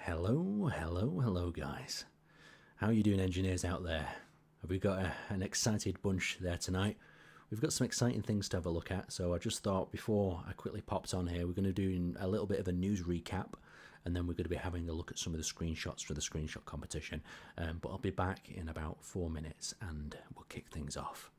Hello, guys. How are you doing, engineers out there? Have we got an excited bunch there tonight? We've got some exciting things to have a look at, so I just thought before I quickly popped on here, we're going to do a little bit of a news recap, and then we're going to be having a look at some of the screenshots for the screenshot competition. But I'll be back in about 4 minutes, and we'll kick things off.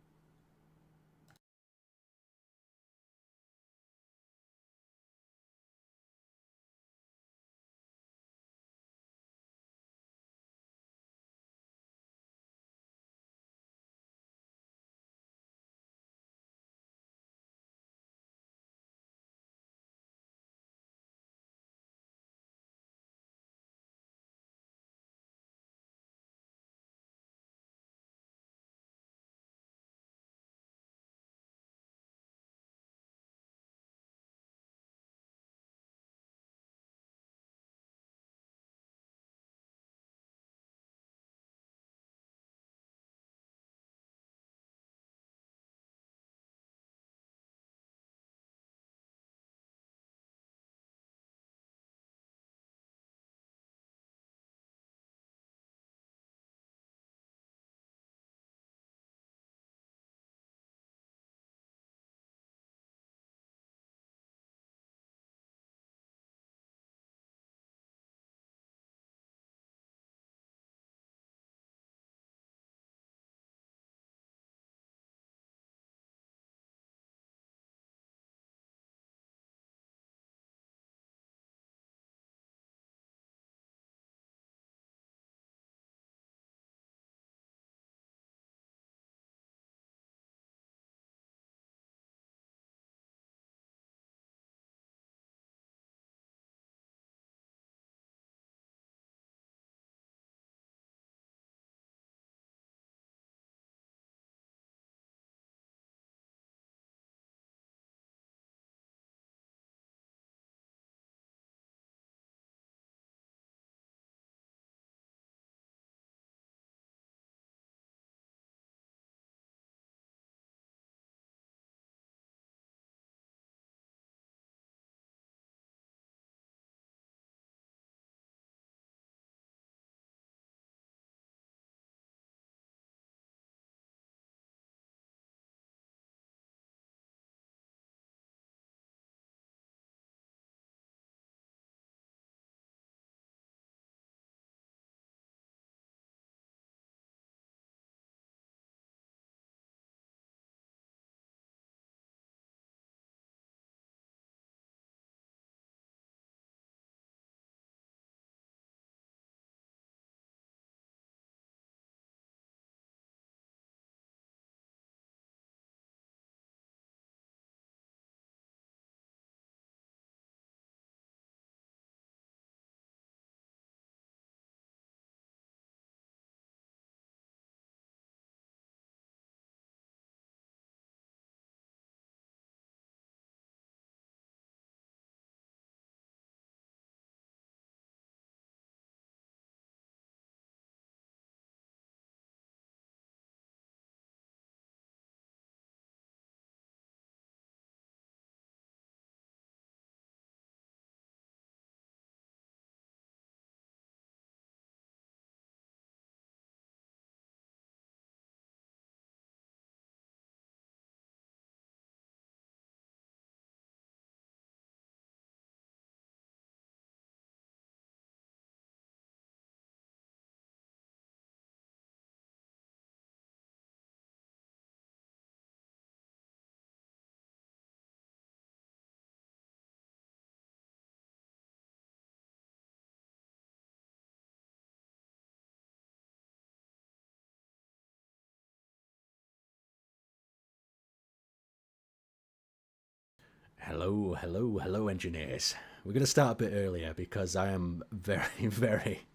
Hello, engineers. We're going to start a bit earlier because I am very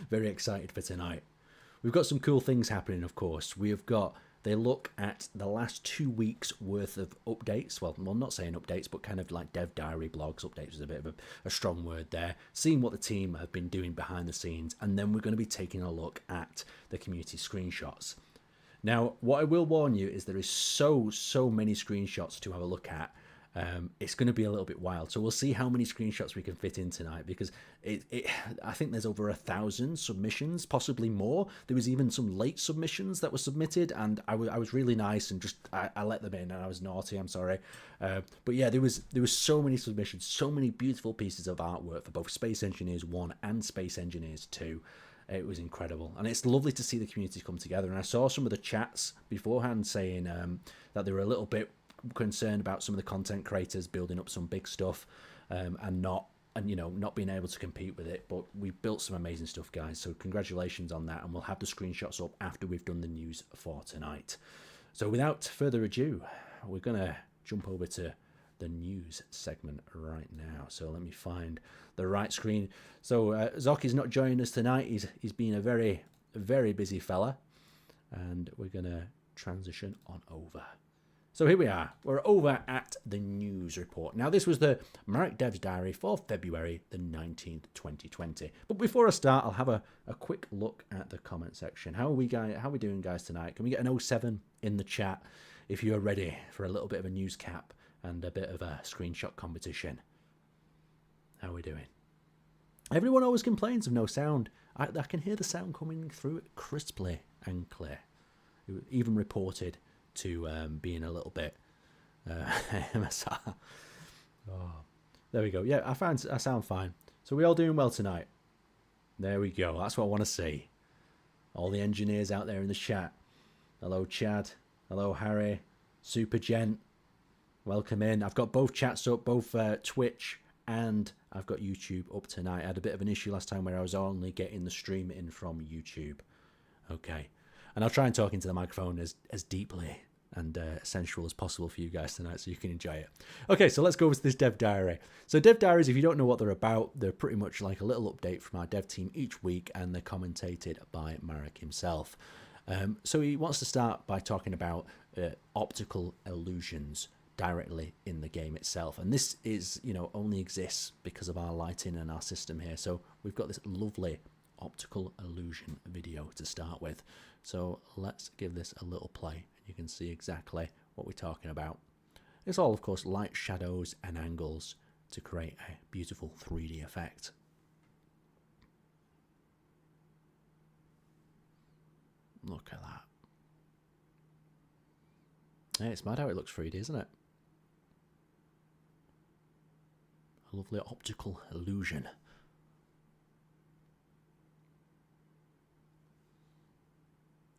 excited for tonight. We've got some cool things happening, of course. We've got, they look at the last 2 weeks worth of updates. Well, I'm not saying updates, but kind of like dev diary blogs. Updates is a bit of a strong word there. Seeing what the team have been doing behind the scenes. And then we're going to be taking a look at the community screenshots. Now, what I will warn you is there is so many screenshots to have a look at. It's going to be a little bit wild. So we'll see how many screenshots we can fit in tonight, because I think there's over 1,000 submissions, possibly more. There was even some late submissions that were submitted, and I was really nice and just I let them in, and I was naughty. I'm sorry, but yeah, there was so many submissions, so many beautiful pieces of artwork for both Space Engineers 1 and Space Engineers 2. It was incredible, and it's lovely to see the community come together. And I saw some of the chats beforehand saying that they were a little bit concerned about some of the content creators building up some big stuff and not being able to compete with it. But we built some amazing stuff, guys, so congratulations on that, and we'll have the screenshots up after we've done the news for tonight. So without further ado, we're gonna jump over to the news segment right now. So let me find the right screen. So Zoki's not joining us tonight. He's been a very, very busy fella, and we're gonna transition on over. So here we are. We're over at the news report. Now, this was the Marek Dev's diary for February the 19th, 2020. But before I start, I'll have a quick look at the comment section. How are we doing, guys, tonight? Can we get an 07 in the chat if you're ready for a little bit of a news cap and a bit of a screenshot competition? How are we doing? Everyone always complains of no sound. I can hear the sound coming through crisply and clear. It even reported to being a little bit MSR. Oh, there we go. Yeah, I sound fine. So we all doing well tonight. There we go. That's what I want to see. All the engineers out there in the chat. Hello, Chad. Hello, Harry. Super Gent. Welcome in. I've got both chats up, both Twitch and I've got YouTube up tonight. I had a bit of an issue last time where I was only getting the stream in from YouTube. Okay. And I'll try and talk into the microphone as deeply and sensual as possible for you guys tonight so you can enjoy it. Okay, so let's go with this dev diary. So dev diaries, if you don't know what they're about, they're pretty much like a little update from our dev team each week, and they're commentated by Marek himself. So he wants to start by talking about optical illusions directly in the game itself. And this is, only exists because of our lighting and our system here. So we've got this lovely optical illusion video to start with. So let's give this a little play, and you can see exactly what we're talking about. It's all, of course, light, shadows, and angles to create a beautiful 3D effect. Look at that. Hey, it's mad how it looks 3D, isn't it? A lovely optical illusion.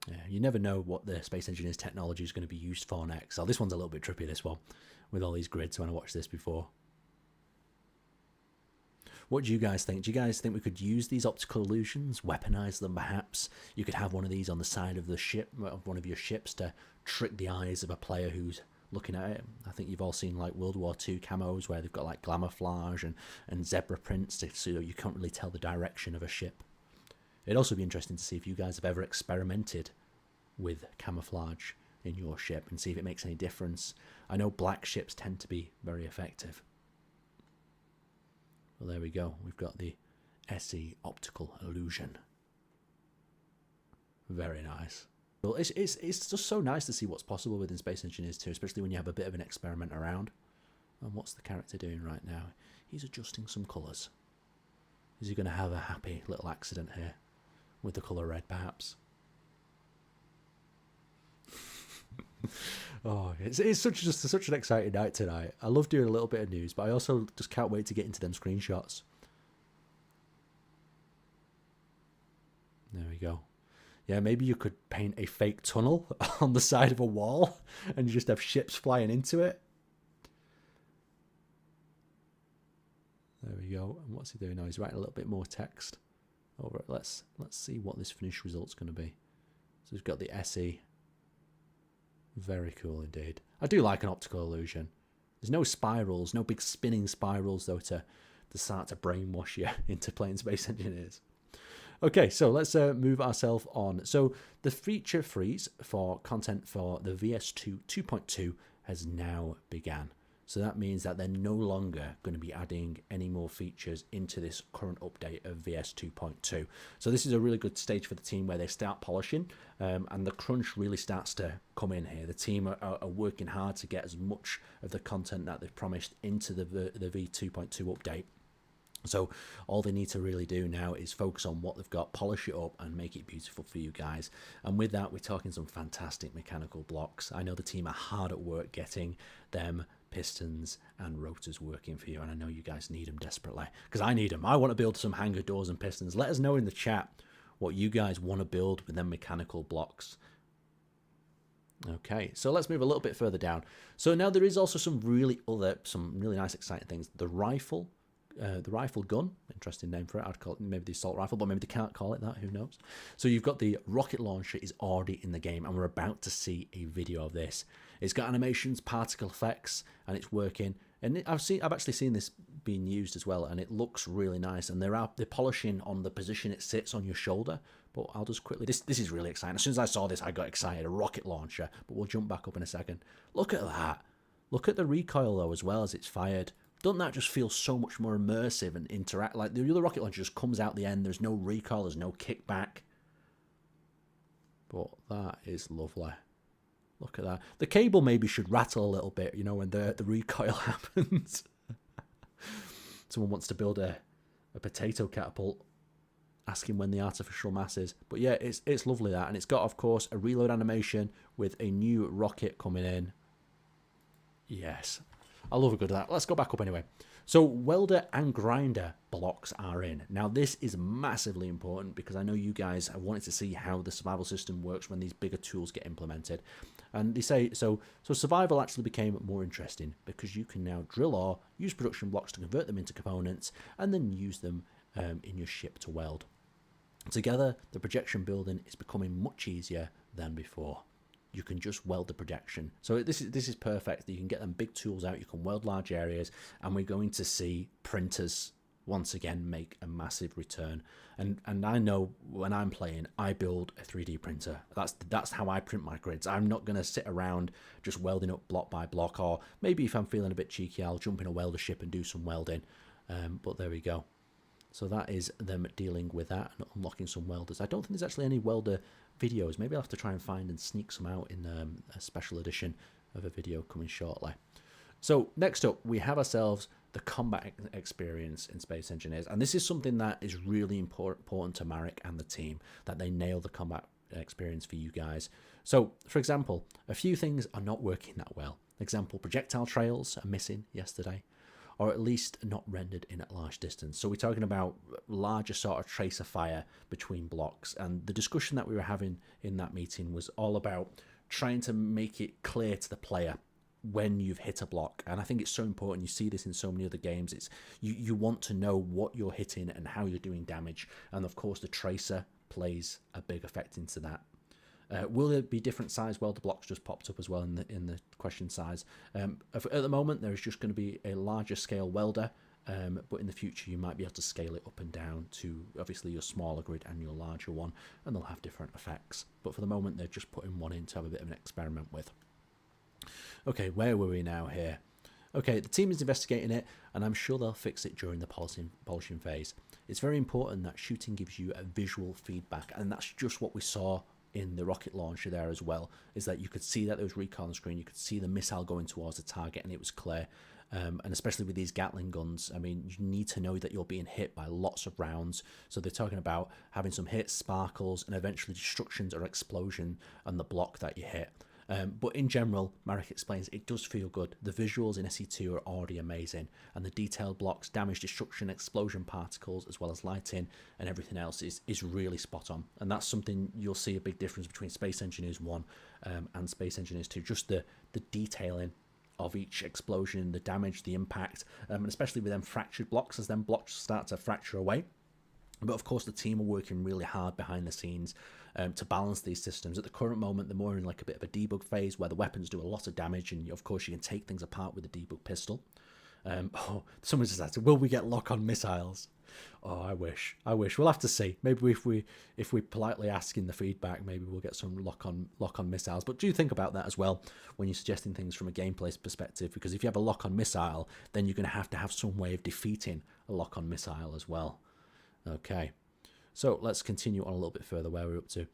Yeah, you never know what the Space Engineers technology is going to be used for next. So this one's a little bit trippy, this one, with all these grids when I watched this before. What do you guys think? Do you guys think we could use these optical illusions, weaponize them perhaps? You could have one of these on the side of the ship, of one of your ships, to trick the eyes of a player who's looking at it. I think you've all seen like World War II camos where they've got like glamouflage and zebra prints so you can't really tell the direction of a ship. It'd also be interesting to see if you guys have ever experimented with camouflage in your ship and see if it makes any difference. I know black ships tend to be very effective. Well, there we go. We've got the SE optical illusion. Very nice. Well, it's just so nice to see what's possible within Space Engineers 2, especially when you have a bit of an experiment around. And what's the character doing right now? He's adjusting some colours. Is he going to have a happy little accident here with the colour red, perhaps? Oh, it's just such an exciting night tonight. I love doing a little bit of news, but I also just can't wait to get into them screenshots. There we go. Yeah, maybe you could paint a fake tunnel on the side of a wall and you just have ships flying into it. There we go. And what's he doing now? He's writing a little bit more text over it. Let's see what this finished result's going to be. So we've got the SE. Very cool indeed. I do like an optical illusion. There's no spirals, no big spinning spirals though to start to brainwash you into playing Space Engineers. Okay, so let's move ourselves on. So the feature freeze for content for the VS2 2.2 has now begun. So that means that they're no longer going to be adding any more features into this current update of VS 2.2. So this is a really good stage for the team where they start polishing, and the crunch really starts to come in here. The team are working hard to get as much of the content that they've promised into the V2.2 update. So all they need to really do now is focus on what they've got, polish it up and make it beautiful for you guys. And with that, we're talking some fantastic mechanical blocks. I know the team are hard at work getting them pistons and rotors working for you, and I know you guys need them desperately, because I need them. I want to build some hangar doors and pistons. Let us know in the chat what you guys want to build with them mechanical blocks. Okay, so let's move a little bit further down. So now there is also some really nice exciting things. The rifle gun, interesting name for it. I'd call it maybe the assault rifle, but maybe they can't call it that, who knows. So you've got the rocket launcher is already in the game, and we're about to see a video of this. It's got animations, particle effects, and it's working. And I've actually seen this being used as well, and it looks really nice. And they're polishing on the position it sits on your shoulder. But I'll just quickly, this is really exciting. As soon as I saw this, I got excited. A rocket launcher, but we'll jump back up in a second. Look at that. Look at the recoil though, as well as it's fired. Doesn't that just feel so much more immersive and interact? Like the other rocket launcher just comes out the end. There's no recoil. There's no kickback. But that is lovely. Look at that. The cable maybe should rattle a little bit, you know, when the recoil happens. Someone wants to build a potato catapult, asking when the artificial mass is. But yeah, it's lovely that. And it's got, of course, a reload animation with a new rocket coming in. Yes. I love a good of that. Let's go back up anyway. So welder and grinder blocks are in. Now this is massively important because I know you guys have wanted to see how the survival system works when these bigger tools get implemented. And they say, so survival actually became more interesting because you can now drill ore, use production blocks to convert them into components, and then use them in your ship to weld. Together, the projection building is becoming much easier than before. You can just weld the projection. So this is perfect. You can get them big tools out. You can weld large areas, and we're going to see printers once again make a massive return. And I know when I'm playing, I build a 3D printer. That's how I print my grids. I'm not going to sit around just welding up block by block, or maybe if I'm feeling a bit cheeky, I'll jump in a welder ship and do some welding. But there we go. So that is them dealing with that and unlocking some welders. I don't think there's actually any welder videos. Maybe I'll have to try and find and sneak some out in a special edition of a video coming shortly. So next up, we have ourselves the combat experience in Space Engineers. And this is something that is really important to Marek and the team, that they nail the combat experience for you guys. So, for example, a few things are not working that well. Example, projectile trails are missing yesterday, or at least not rendered in at large distance. So we're talking about larger sort of tracer fire between blocks. And the discussion that we were having in that meeting was all about trying to make it clear to the player when you've hit a block. And I think it's so important. You see this in so many other games. It's you want to know what you're hitting and how you're doing damage. And of course, the tracer plays a big effect into that. Will there be different size welder blocks? Just popped up as well in the question size. At the moment, there is just going to be a larger scale welder, but in the future you might be able to scale it up and down to obviously your smaller grid and your larger one, and they'll have different effects. But for the moment, they're just putting one in to have a bit of an experiment with. Okay, where were we now here? Okay, the team is investigating it, and I'm sure they'll fix it during the polishing phase. It's very important that shooting gives you a visual feedback, and that's just what we saw in the rocket launcher there as well, is that you could see that there was recon on the screen, you could see the missile going towards the target, and it was clear. And especially with these Gatling guns, I mean, you need to know that you're being hit by lots of rounds. So they're talking about having some hits, sparkles, and eventually destructions or explosion on the block that you hit. But in general, Marek explains it does feel good. The visuals in SE2 are already amazing, and the detailed blocks, damage, destruction, explosion particles, as well as lighting and everything else is really spot on. And that's something you'll see a big difference between Space Engineers 1 and Space Engineers 2. Just the detailing of each explosion, the damage, the impact, and especially with them fractured blocks as them blocks start to fracture away. But of course, the team are working really hard behind the scenes to balance these systems. At the current moment, they're more in like a bit of a debug phase where the weapons do a lot of damage, and of course, you can take things apart with the debug pistol. Someone just asked, will we get lock-on missiles? Oh, I wish. We'll have to see. Maybe if we politely ask in the feedback, maybe we'll get some lock on missiles. But do think about that as well when you're suggesting things from a gameplay perspective, because if you have a lock-on missile, then you're going to have some way of defeating a lock-on missile as well. Okay, so let's continue on a little bit further where we're up to.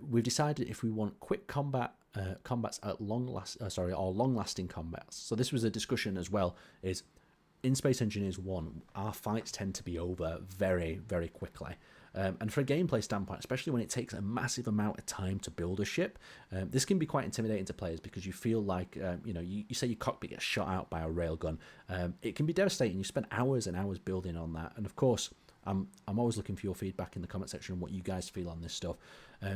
We've decided if we want quick combats at long-lasting combats. So this was a discussion as well. Is in Space Engineers 1, our fights tend to be over very, very quickly. And for a gameplay standpoint, especially when it takes a massive amount of time to build a ship, this can be quite intimidating to players, because you feel like, you say your cockpit gets shot out by a railgun. It can be devastating. You spend hours and hours building on that. And of course, I'm always looking for your feedback in the comment section on what you guys feel on this stuff.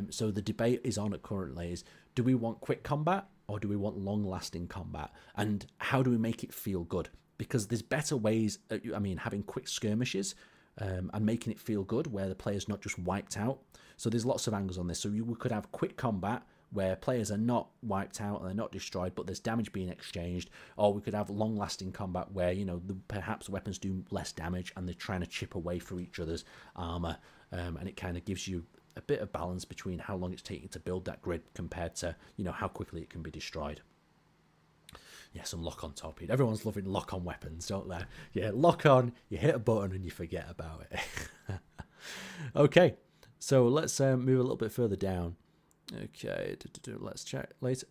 So the debate is on it currently is, do we want quick combat or do we want long-lasting combat? And how do we make it feel good? Because there's better ways, having quick skirmishes and making it feel good where the player's not just wiped out. So there's lots of angles on this. So we could have quick combat where players are not wiped out and they're not destroyed, but there's damage being exchanged. Or we could have long-lasting combat where, perhaps weapons do less damage and they're trying to chip away through each other's armor. And it kind of gives you a bit of balance between how long it's taking to build that grid compared to, how quickly it can be destroyed. Yeah, some lock-on torpedo. Everyone's loving lock-on weapons, don't they? Yeah, lock-on, you hit a button and you forget about it. Okay, so let's move a little bit further down. Okay, let's check later.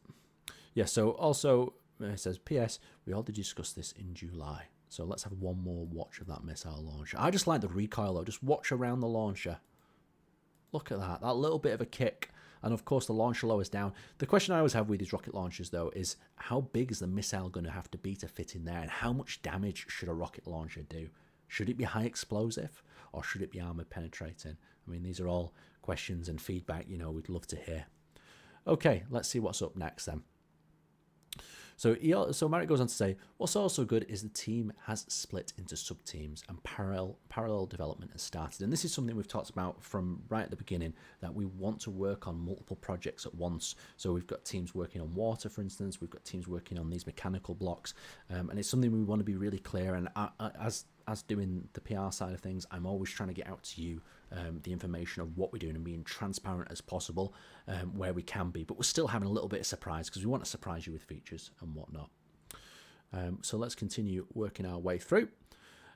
Yeah, so also, it says, P.S. We already discussed this in July. So let's have one more watch of that missile launcher. I just like the recoil, though. Just watch around the launcher. Look at that little bit of a kick. And of course, the launcher lowers down. The question I always have with these rocket launchers, though, is how big is the missile going to have to be to fit in there? And how much damage should a rocket launcher do? Should it be high explosive or should it be armored penetrating? I mean, these are all questions and feedback, we'd love to hear. Okay, let's see what's up next then. So Marek goes on to say, what's also good is the team has split into sub-teams and parallel development has started. And this is something we've talked about from right at the beginning, that we want to work on multiple projects at once. So we've got teams working on water, for instance. We've got teams working on these mechanical blocks. And it's something we want to be really clear. And as doing the PR side of things, I'm always trying to get out to you the information of what we're doing and being transparent as possible where we can be, but we're still having a little bit of surprise because we want to surprise you with features and whatnot. So let's continue working our way through.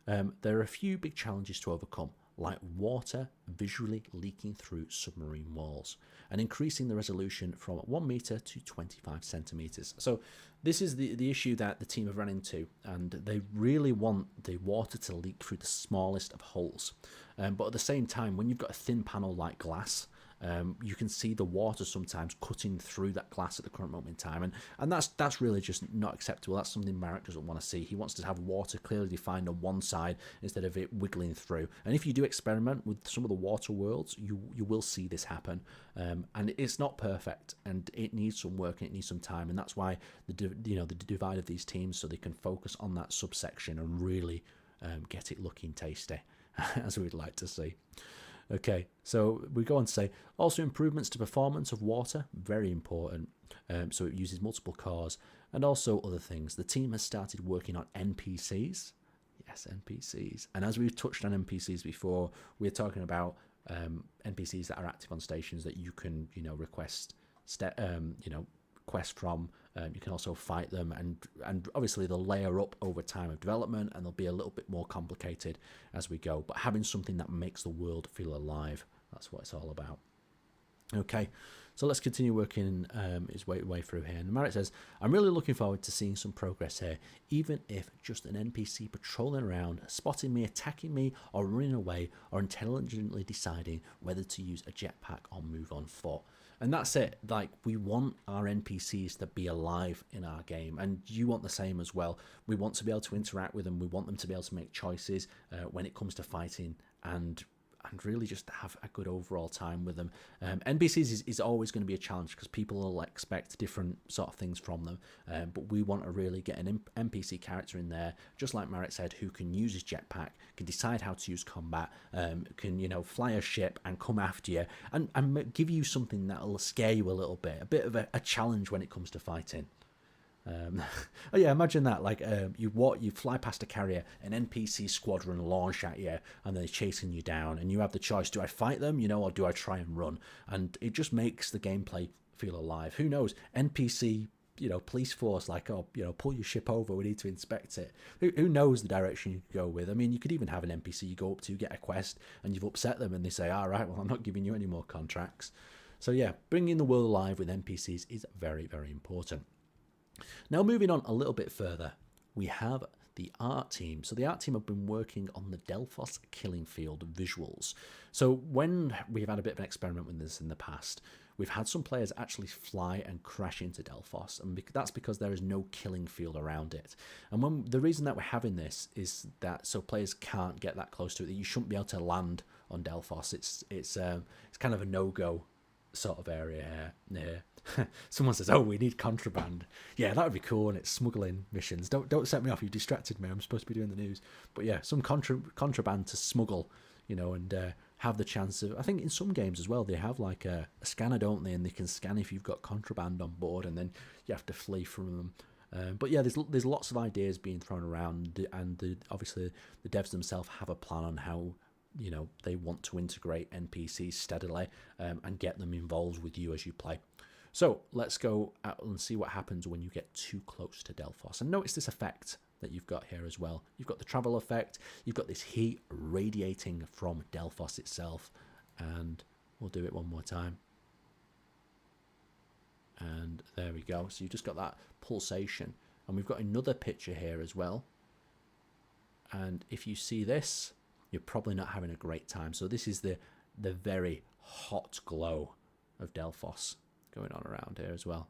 There are a few big challenges to overcome, like water visually leaking through submarine walls and increasing the resolution from 1 meter to 25 centimeters. So this is the issue that the team have run into, and they really want the water to leak through the smallest of holes. But at the same time, when you've got a thin panel like glass, you can see the water sometimes cutting through that glass at the current moment in time, and that's really just not acceptable. That's something Marek doesn't want to see. He wants to have water clearly defined on one side instead of it wiggling through. And if you do experiment with some of the water worlds, you will see this happen. And it's not perfect, and it needs some work and it needs some time, and that's why the divide of these teams, so they can focus on that subsection and really get it looking tasty, as we'd like to see. Okay, so we go on to say, also improvements to performance of water, very important. So it uses multiple cores and also other things. The team has started working on NPCs. Yes, NPCs. And as we've touched on NPCs before, we're talking about NPCs that are active on stations that you can, request, quest from. You can also fight them, and obviously they'll layer up over time of development, and they'll be a little bit more complicated as we go. But having something that makes the world feel alive, that's what it's all about. Okay, so let's continue working his way through here. And Marek says, I'm really looking forward to seeing some progress here, even if just an NPC patrolling around, spotting me, attacking me, or running away, or intelligently deciding whether to use a jetpack or move on foot. And that's it. Like, we want our NPCs to be alive in our game, and you want the same as well. We want to be able to interact with them. We want them to be able to make choices when it comes to fighting, and really just have a good overall time with them. NPCs is always going to be a challenge because people will expect different sort of things from them, but we want to really get an NPC character in there, just like Marek said, who can use his jetpack, can decide how to use combat, can fly a ship and come after you, and give you something that will scare you a little bit, a bit of a challenge when it comes to fighting. Oh yeah, imagine that. Like you fly past a carrier, an NPC squadron launch at you, and they're chasing you down, and you have the choice: do I fight them, or do I try and run? And it just makes the gameplay feel alive. Who knows? NPC, police force, like, oh, pull your ship over. We need to inspect it. Who knows the direction you could go with? I mean, you could even have an NPC you go up to, get a quest, and you've upset them, and they say, all right, well, I'm not giving you any more contracts. So yeah, bringing the world alive with NPCs is very, very important. Now, moving on a little bit further, we have the art team. So the art team have been working on the Delphos killing field visuals. So when we've had a bit of an experiment with this in the past, we've had some players actually fly and crash into Delphos, and that's because there is no killing field around it. And the reason that we're having this is that so players can't get that close to it. That you shouldn't be able to land on Delphos. It's kind of a no-go sort of area here. Someone says, oh, we need contraband. Yeah, that would be cool, and it's smuggling missions. Don't set me off, you distracted me, I'm supposed to be doing the news. But yeah, some contraband to smuggle, and have the chance of, I think in some games as well, they have like a scanner, don't they, and they can scan if you've got contraband on board, and then you have to flee from them. But yeah, there's lots of ideas being thrown around, and obviously the devs themselves have a plan on how they want to integrate NPCs steadily and get them involved with you as you play. So let's go out and see what happens when you get too close to Delphos. And notice this effect that you've got here as well. You've got the travel effect. You've got this heat radiating from Delphos itself. And we'll do it one more time. And there we go. So you've just got that pulsation. And we've got another picture here as well. And if you see this, you're probably not having a great time. So this is the very hot glow of Delphos going on around here as well.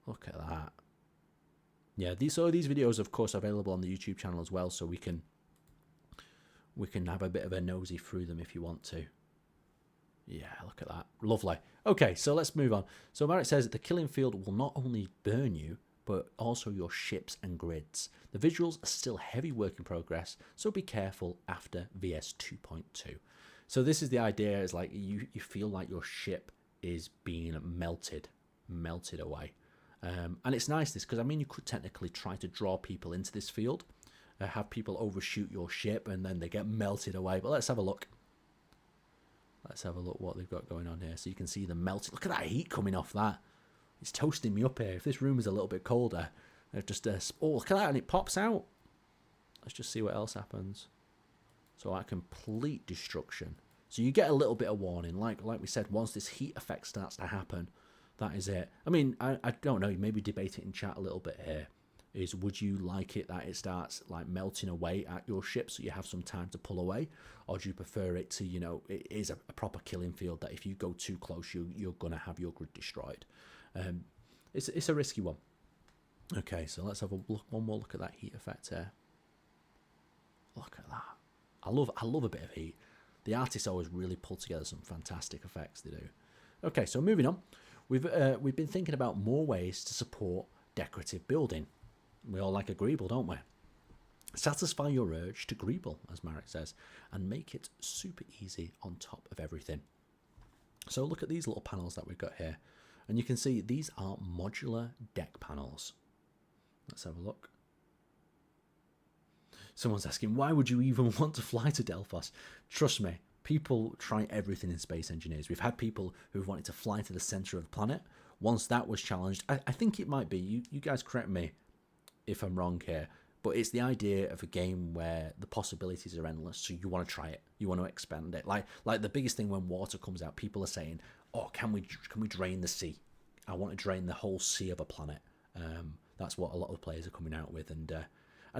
Look at that. Yeah, these videos, of course, are available on the YouTube channel as well, so we can have a bit of a nosy through them if you want to. Yeah, look at that. Lovely. Okay, so let's move on. So Marek says the killing field will not only burn you, but also your ships and grids. The visuals are still heavy work in progress, so be careful after VS 2.2. So this is the idea, is like you feel like your ship is being melted away. And it's nice this, because I mean, you could technically try to draw people into this field, have people overshoot your ship, and then they get melted away. But let's have a look. Let's have a look what they've got going on here. So you can see the melting. Look at that heat coming off that. It's toasting me up here. If this room is a little bit colder, just oh, look at that, and it pops out. Let's just see what else happens. So like complete destruction. So you get a little bit of warning, like we said. Once this heat effect starts to happen, that is it. I mean, I don't know. Maybe debate it in chat a little bit here. Is would you like it that it starts like melting away at your ship, so you have some time to pull away, or do you prefer it to, it is a proper killing field that if you go too close, you're gonna have your grid destroyed. It's a risky one. Okay, so let's have one more look at that heat effect here. Look at that. I love a bit of heat. The artists always really pull together some fantastic effects, they do. Okay, so moving on. We've been thinking about more ways to support decorative building. We all like a greeble, don't we? Satisfy your urge to greeble, as Marek says, and make it super easy on top of everything. So look at these little panels that we've got here. And you can see these are modular deck panels. Let's have a look. Someone's asking, why would you even want to fly to Delphos? Trust me, people try everything in Space Engineers. We've had people who've wanted to fly to the center of the planet. Once that was challenged, I think it might be, you guys correct me if I'm wrong here, but it's the idea of a game where the possibilities are endless, so you want to try it, you want to expand it. Like the biggest thing when water comes out, people are saying, oh, can we drain the sea? I want to drain the whole sea of a planet. That's what a lot of players are coming out with, and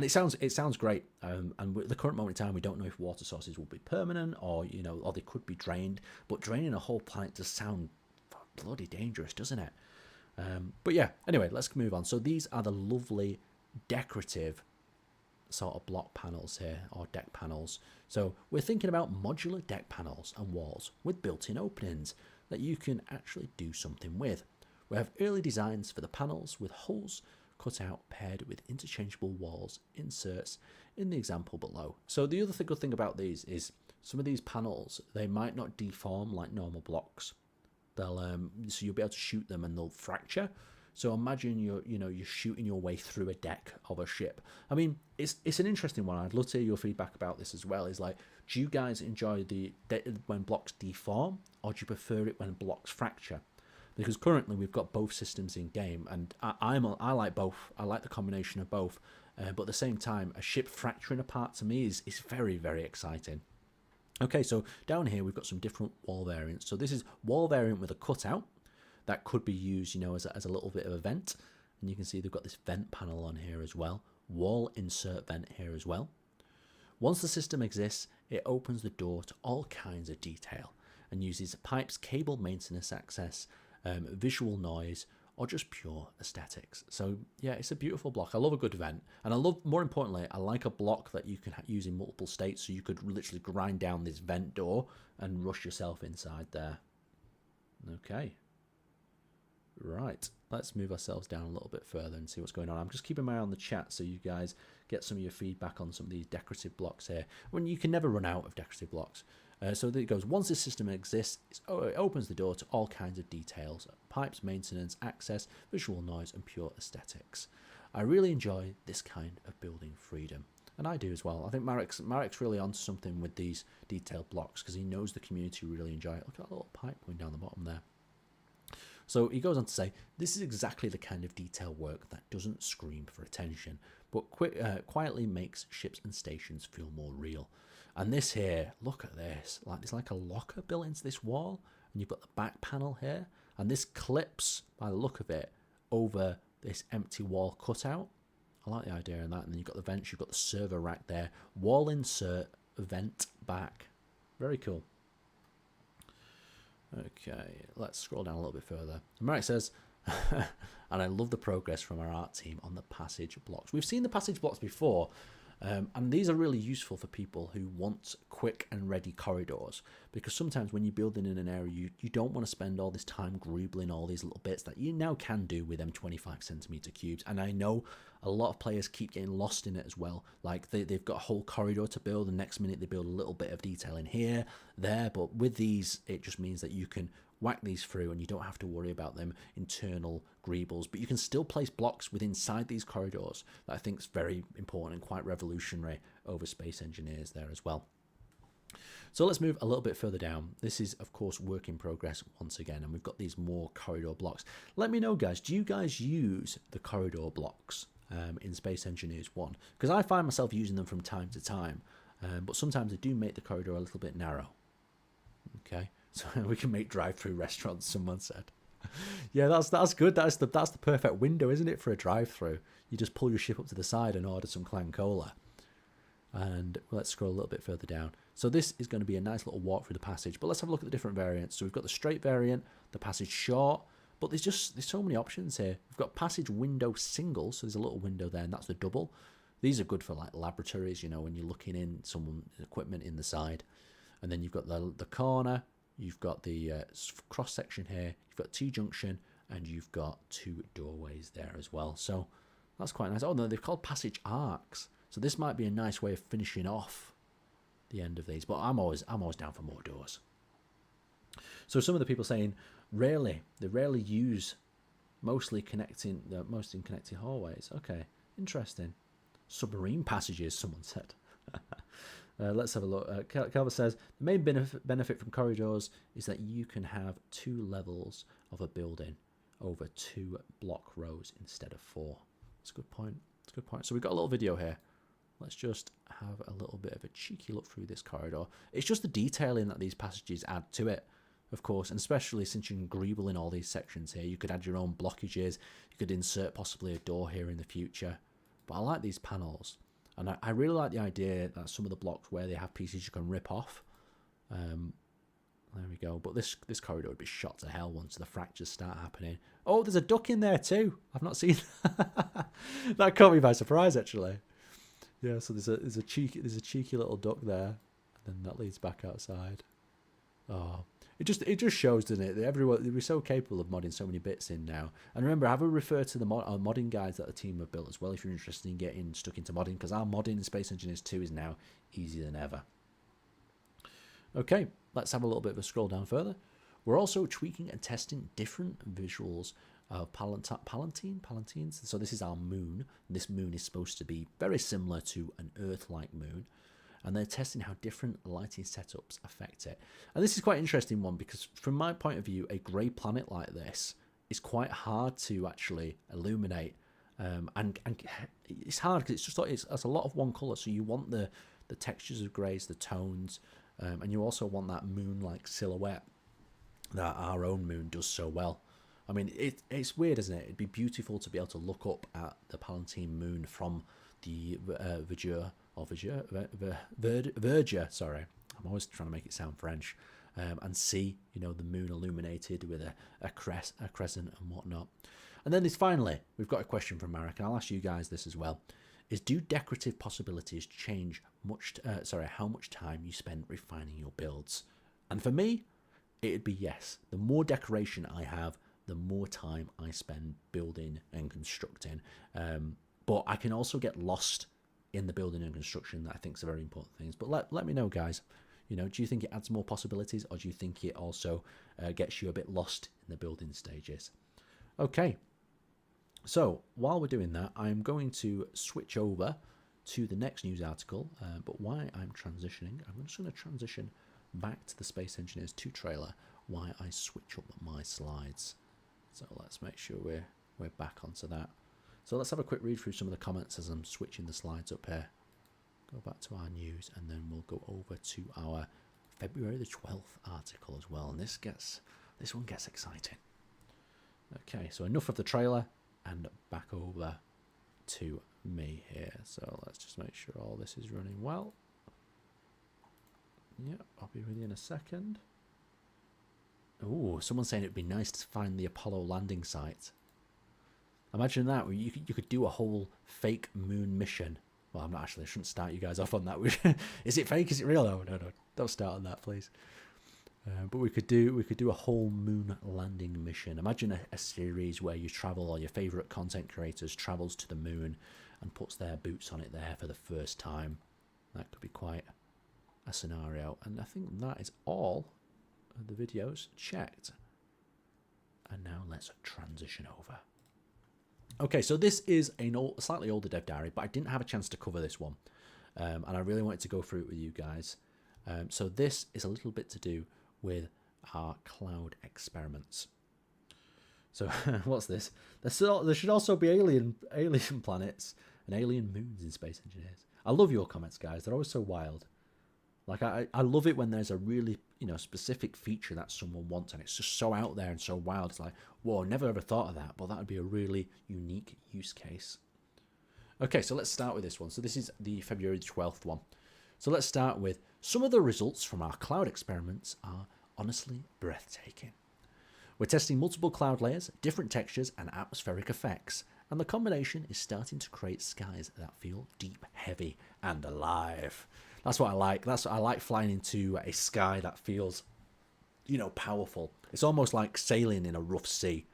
it sounds great. And at the current moment in time, we don't know if water sources will be permanent, or or they could be drained. But draining a whole planet does sound bloody dangerous, doesn't it? But yeah. Anyway, let's move on. So these are the lovely decorative sort of block panels here, or deck panels. So we're thinking about modular deck panels and walls with built-in openings that you can actually do something with. We have early designs for the panels with holes cut out paired with interchangeable walls inserts in the example below. So the other good thing about these is some of these panels, they might not deform like normal blocks. They'll so you'll be able to shoot them and they'll fracture. So imagine you're shooting your way through a deck of a ship. I mean, it's an interesting one. I'd love to hear your feedback about this as well. Is like, do you guys enjoy when blocks deform, or do you prefer it when blocks fracture? Because currently we've got both systems in game, and I like both. I like the combination of both. But at the same time, a ship fracturing apart to me is very, very exciting. Okay, so down here we've got some different wall variants. So this is wall variant with a cutout that could be used, as a little bit of a vent. And you can see they've got this vent panel on here as well. Wall insert vent here as well. Once the system exists, it opens the door to all kinds of detail and uses pipes, cable maintenance access, visual noise, or just pure aesthetics. So yeah, it's a beautiful block. I love a good vent, and more importantly, I like a block that you can use in multiple states, so you could literally grind down this vent door and rush yourself inside there. Okay, right, let's move ourselves down a little bit further and see what's going on. I'm just keeping my eye on the chat so you guys get some of your feedback on some of these decorative blocks here. When you can never run out of decorative blocks. So it goes, once this system exists, it opens the door to all kinds of details: pipes, maintenance, access, visual noise, and pure aesthetics. I really enjoy this kind of building freedom, and I do as well. I think Marek's really onto something with these detailed blocks, because he knows the community really enjoy it. Look at that little pipe going down the bottom there. So he goes on to say, this is exactly the kind of detail work that doesn't scream for attention, but quietly makes ships and stations feel more real. And this here, look at this, like there's like a locker built into this wall, and you've got the back panel here, and this clips, by the look of it, over this empty wall cutout. I like the idea of that. And then you've got the vents, you've got the server rack there, wall insert, vent back. Very cool. Okay, let's scroll down a little bit further. Marek says, and I love the progress from our art team on the passage blocks. We've seen the passage blocks before, and these are really useful for people who want quick and ready corridors, because sometimes when you're building in an area, you don't want to spend all this time greebling all these little bits that you now can do with them 25cm cubes. And I know a lot of players keep getting lost in it as well. Like they've got a whole corridor to build, and next minute they build a little bit of detail in here, there. But with these, it just means that you can whack these through and you don't have to worry about them internal greebles, but you can still place blocks within inside these corridors. That I think is very important and quite revolutionary over Space Engineers there as well. So let's move a little bit further down. This is of course work in progress once again, and we've got these more corridor blocks. Let me know, guys, do you guys use the corridor blocks in Space Engineers 1? Because I find myself using them from time to time, but sometimes they do make the corridor a little bit narrow. Okay, so we can make drive-through restaurants, someone said. Yeah, that's good. That's the perfect window, isn't it, for a drive-through? You just pull your ship up to the side and order some clan cola. And let's scroll a little bit further down. So this is going to be a nice little walk through the passage, but let's have a look at the different variants. So we've got the straight variant, the passage short, but there's so many options here. We've got passage window single, so there's a little window there, and that's the double. These are good for like laboratories, you know, when you're looking in someone's equipment in the side. And then you've got the corner, you've got the cross section here, you've got T-junction, and you've got two doorways there as well. So that's quite nice. Oh no, they've called passage arcs. So this might be a nice way of finishing off the end of these. But I'm always down for more doors. So some of the people saying they rarely use mostly in connecting hallways. Okay, interesting. Submarine passages, someone said. Let's have a look. Calva says the main benefit from corridors is that you can have 2 levels of a building over 2 block rows instead of 4. That's a good point. That's a good point. So we've got a little video here. Let's just have a little bit of a cheeky look through this corridor. It's just the detailing that these passages add to it, of course, and especially since you can greeble in all these sections here. You could add your own blockages. You could insert possibly a door here in the future. But I like these panels. And I really like the idea that some of the blocks where they have pieces you can rip off. There we go. But this corridor would be shot to hell once the fractures start happening. Oh, there's a duck in there too. I've not seen that. That caught me by surprise, actually. Yeah, so there's a cheeky little duck there, and then that leads back outside. Oh, it just shows, doesn't it, that everyone, we're so capable of modding so many bits in now. And remember, have a refer to the modding guides that the team have built as well if you're interested in getting stuck into modding, because our modding in Space Engineers 2 is now easier than ever. Okay, let's have a little bit of a scroll down further. We're also tweaking and testing different visuals of Palantines. So this is our moon. This moon is supposed to be very similar to an Earth-like moon, and they're testing how different lighting setups affect it. And this is quite an interesting one because from my point of view, a grey planet like this is quite hard to actually illuminate, and it's hard because it's just like it's a lot of one colour. So you want the textures of greys, the tones, and you also want that moon-like silhouette that our own moon does so well. I mean, it's weird, isn't it? It'd be beautiful to be able to look up at the Palantine moon from the Verger, sorry, I'm always trying to make it sound French, and see, you know, the moon illuminated with a crescent and whatnot. And then finally, we've got a question from Marek, and I'll ask you guys this as well. Do decorative possibilities change how much time you spend refining your builds? And for me, it'd be yes. The more decoration I have, the more time I spend building and constructing. But I can also get lost in the building and construction, that I think is a very important thing. But let me know, guys. You know, do you think it adds more possibilities, or do you think it also gets you a bit lost in the building stages? Okay. So while we're doing that, I'm going to switch over to the next news article. But while I'm transitioning, I'm just going to transition back to the Space Engineers 2 trailer while I switch up my slides. So let's make sure we're back onto that. So let's have a quick read through some of the comments as I'm switching the slides up here. Go back to our news, and then we'll go over to our February the 12th article as well. And this one gets exciting. Okay, so enough of the trailer, and back over to me here. So let's just make sure all this is running well. Yeah, I'll be with you in a second. Oh, someone's saying it'd be nice to find the Apollo landing site. Imagine that. You could do a whole fake moon mission. Well, I'm not actually. I shouldn't start you guys off on that. Is it fake? Is it real? No. Don't start on that, please. But we could do a whole moon landing mission. Imagine a series where you travel, or your favorite content creators travels to the moon and puts their boots on it there for the first time. That could be quite a scenario. And I think that is all of the videos checked. And now let's transition over. Okay, so this is a slightly older dev diary, but I didn't have a chance to cover this one, and I really wanted to go through it with you guys. So this is a little bit to do with our cloud experiments. So what's this? There should also be alien planets and alien moons in Space Engineers. I love your comments, guys. They're always so wild. Like I love it when there's a really, you know, specific feature that someone wants, and it's just so out there and so wild. It's like, whoa, never ever thought of that, but that would be a really unique use case. Okay, so let's start with this one. So this is the February 12th one. So let's start with some of the results from our cloud experiments are honestly breathtaking. We're testing multiple cloud layers, different textures and atmospheric effects, and the combination is starting to create skies that feel deep, heavy and alive. That's what I like. I like flying into a sky that feels, you know, powerful. It's almost like sailing in a rough sea.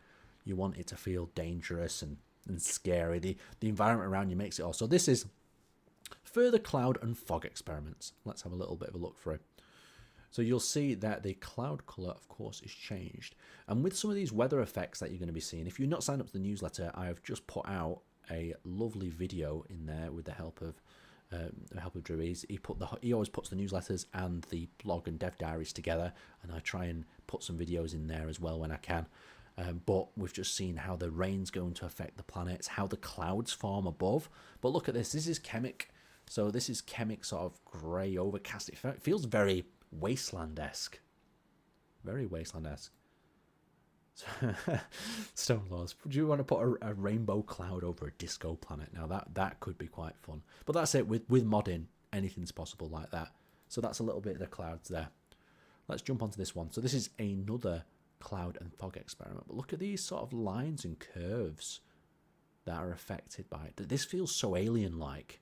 You want it to feel dangerous and scary. The environment around you makes it all. So this is further cloud and fog experiments. Let's have a little bit of a look through. So you'll see that the cloud color, of course, is changed. And with some of these weather effects that you're going to be seeing, if you're not signed up to the newsletter, I have just put out a lovely video in there with the help of Drew. He always puts the newsletters and the blog and dev diaries together, and I try and put some videos in there as well when I can. But we've just seen how the rain's going to affect the planets, how the clouds form above. But look at this. This is chemic. So this is chemic sort of grey overcast. It feels very wasteland-esque. Very wasteland-esque. Stone Laws. Do you want to put a rainbow cloud over a disco planet? Now that could be quite fun. But that's it. With modding, anything's possible like that. So that's a little bit of the clouds there. Let's jump onto this one. So this is another cloud and fog experiment. But look at these sort of lines and curves that are affected by it. This feels so alien-like.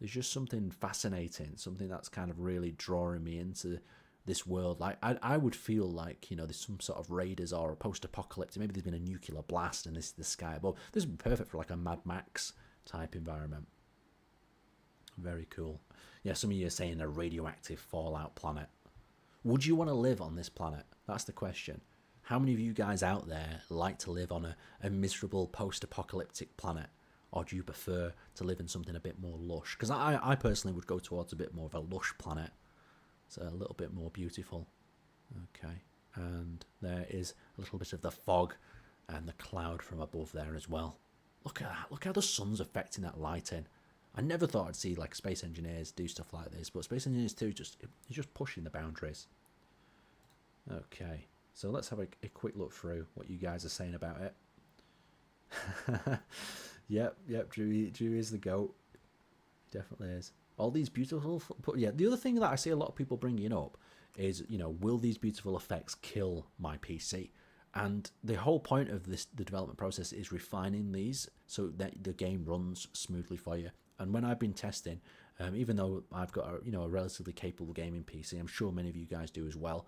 There's just something fascinating, something that's kind of really drawing me into this world. Like I would feel like, you know, there's some sort of raiders or a post-apocalyptic. Maybe there's been a nuclear blast and this is the sky above. This would be perfect for like a Mad Max type environment. Very cool. Yeah, some of you are saying a radioactive fallout planet. Would you want to live on this planet? That's the question. How many of you guys out there like to live on a miserable post-apocalyptic planet? Or do you prefer to live in something a bit more lush? Because I personally would go towards a bit more of a lush planet. It's a little bit more beautiful. Okay, and there is a little bit of the fog and the cloud from above there as well. Look at that. Look how the sun's affecting that lighting. I never thought I'd see like space engineers do stuff like this, but space engineers too, you're just pushing the boundaries. Okay, so let's have a quick look through what you guys are saying about it. Yep, Drew is the GOAT. He definitely is. All these beautiful, but yeah, the other thing that I see a lot of people bringing up is, you know, will these beautiful effects kill my PC? And the whole point of the development process is refining these so that the game runs smoothly for you. And when I've been testing, even though I've got a relatively capable gaming PC, I'm sure many of you guys do as well.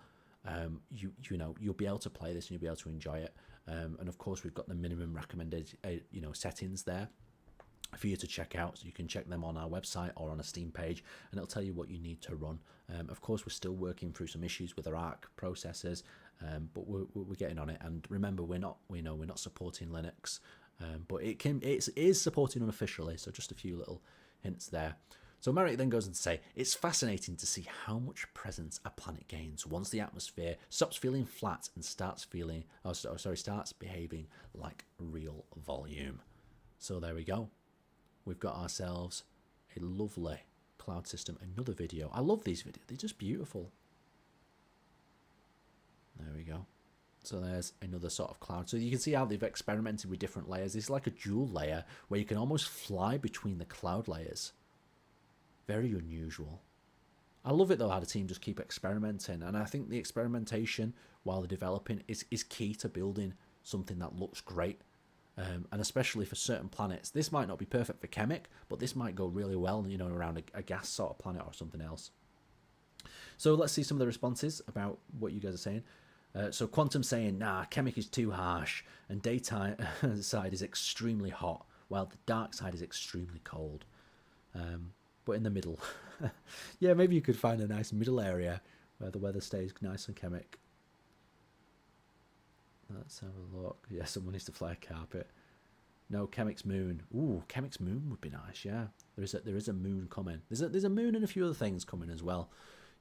You'll be able to play this and you'll be able to enjoy it. And of course, we've got the minimum recommended settings there for you to check out, so you can check them on our website or on a Steam page, and it'll tell you what you need to run. Of course, we're still working through some issues with our ARC processors, but we're getting on it. And remember, we're not supporting Linux, but it is supported unofficially. So just a few little hints there. So Marek then goes on to say, it's fascinating to see how much presence a planet gains once the atmosphere stops feeling flat and starts behaving like real volume. So there we go. We've got ourselves a lovely cloud system. Another video. I love these videos. They're just beautiful. There we go. So there's another sort of cloud. So you can see how they've experimented with different layers. It's like a dual layer where you can almost fly between the cloud layers. Very unusual. I love it though how the team just keep experimenting, and I think the experimentation while they're developing is key to building something that looks great. And especially for certain planets. This might not be perfect for Chemic, but this might go really well, around a gas sort of planet or something else. So let's see some of the responses about what you guys are saying. So Quantum saying, nah, Chemic is too harsh, and daytime side is extremely hot, while the dark side is extremely cold. But in the middle. Yeah, maybe you could find a nice middle area where the weather stays nice and Chemic. Let's have a look. Yeah, someone needs to fly a carpet. No, Chemic's moon. Ooh, Chemic's moon would be nice. Yeah, there is a moon coming. There's a moon and a few other things coming as well.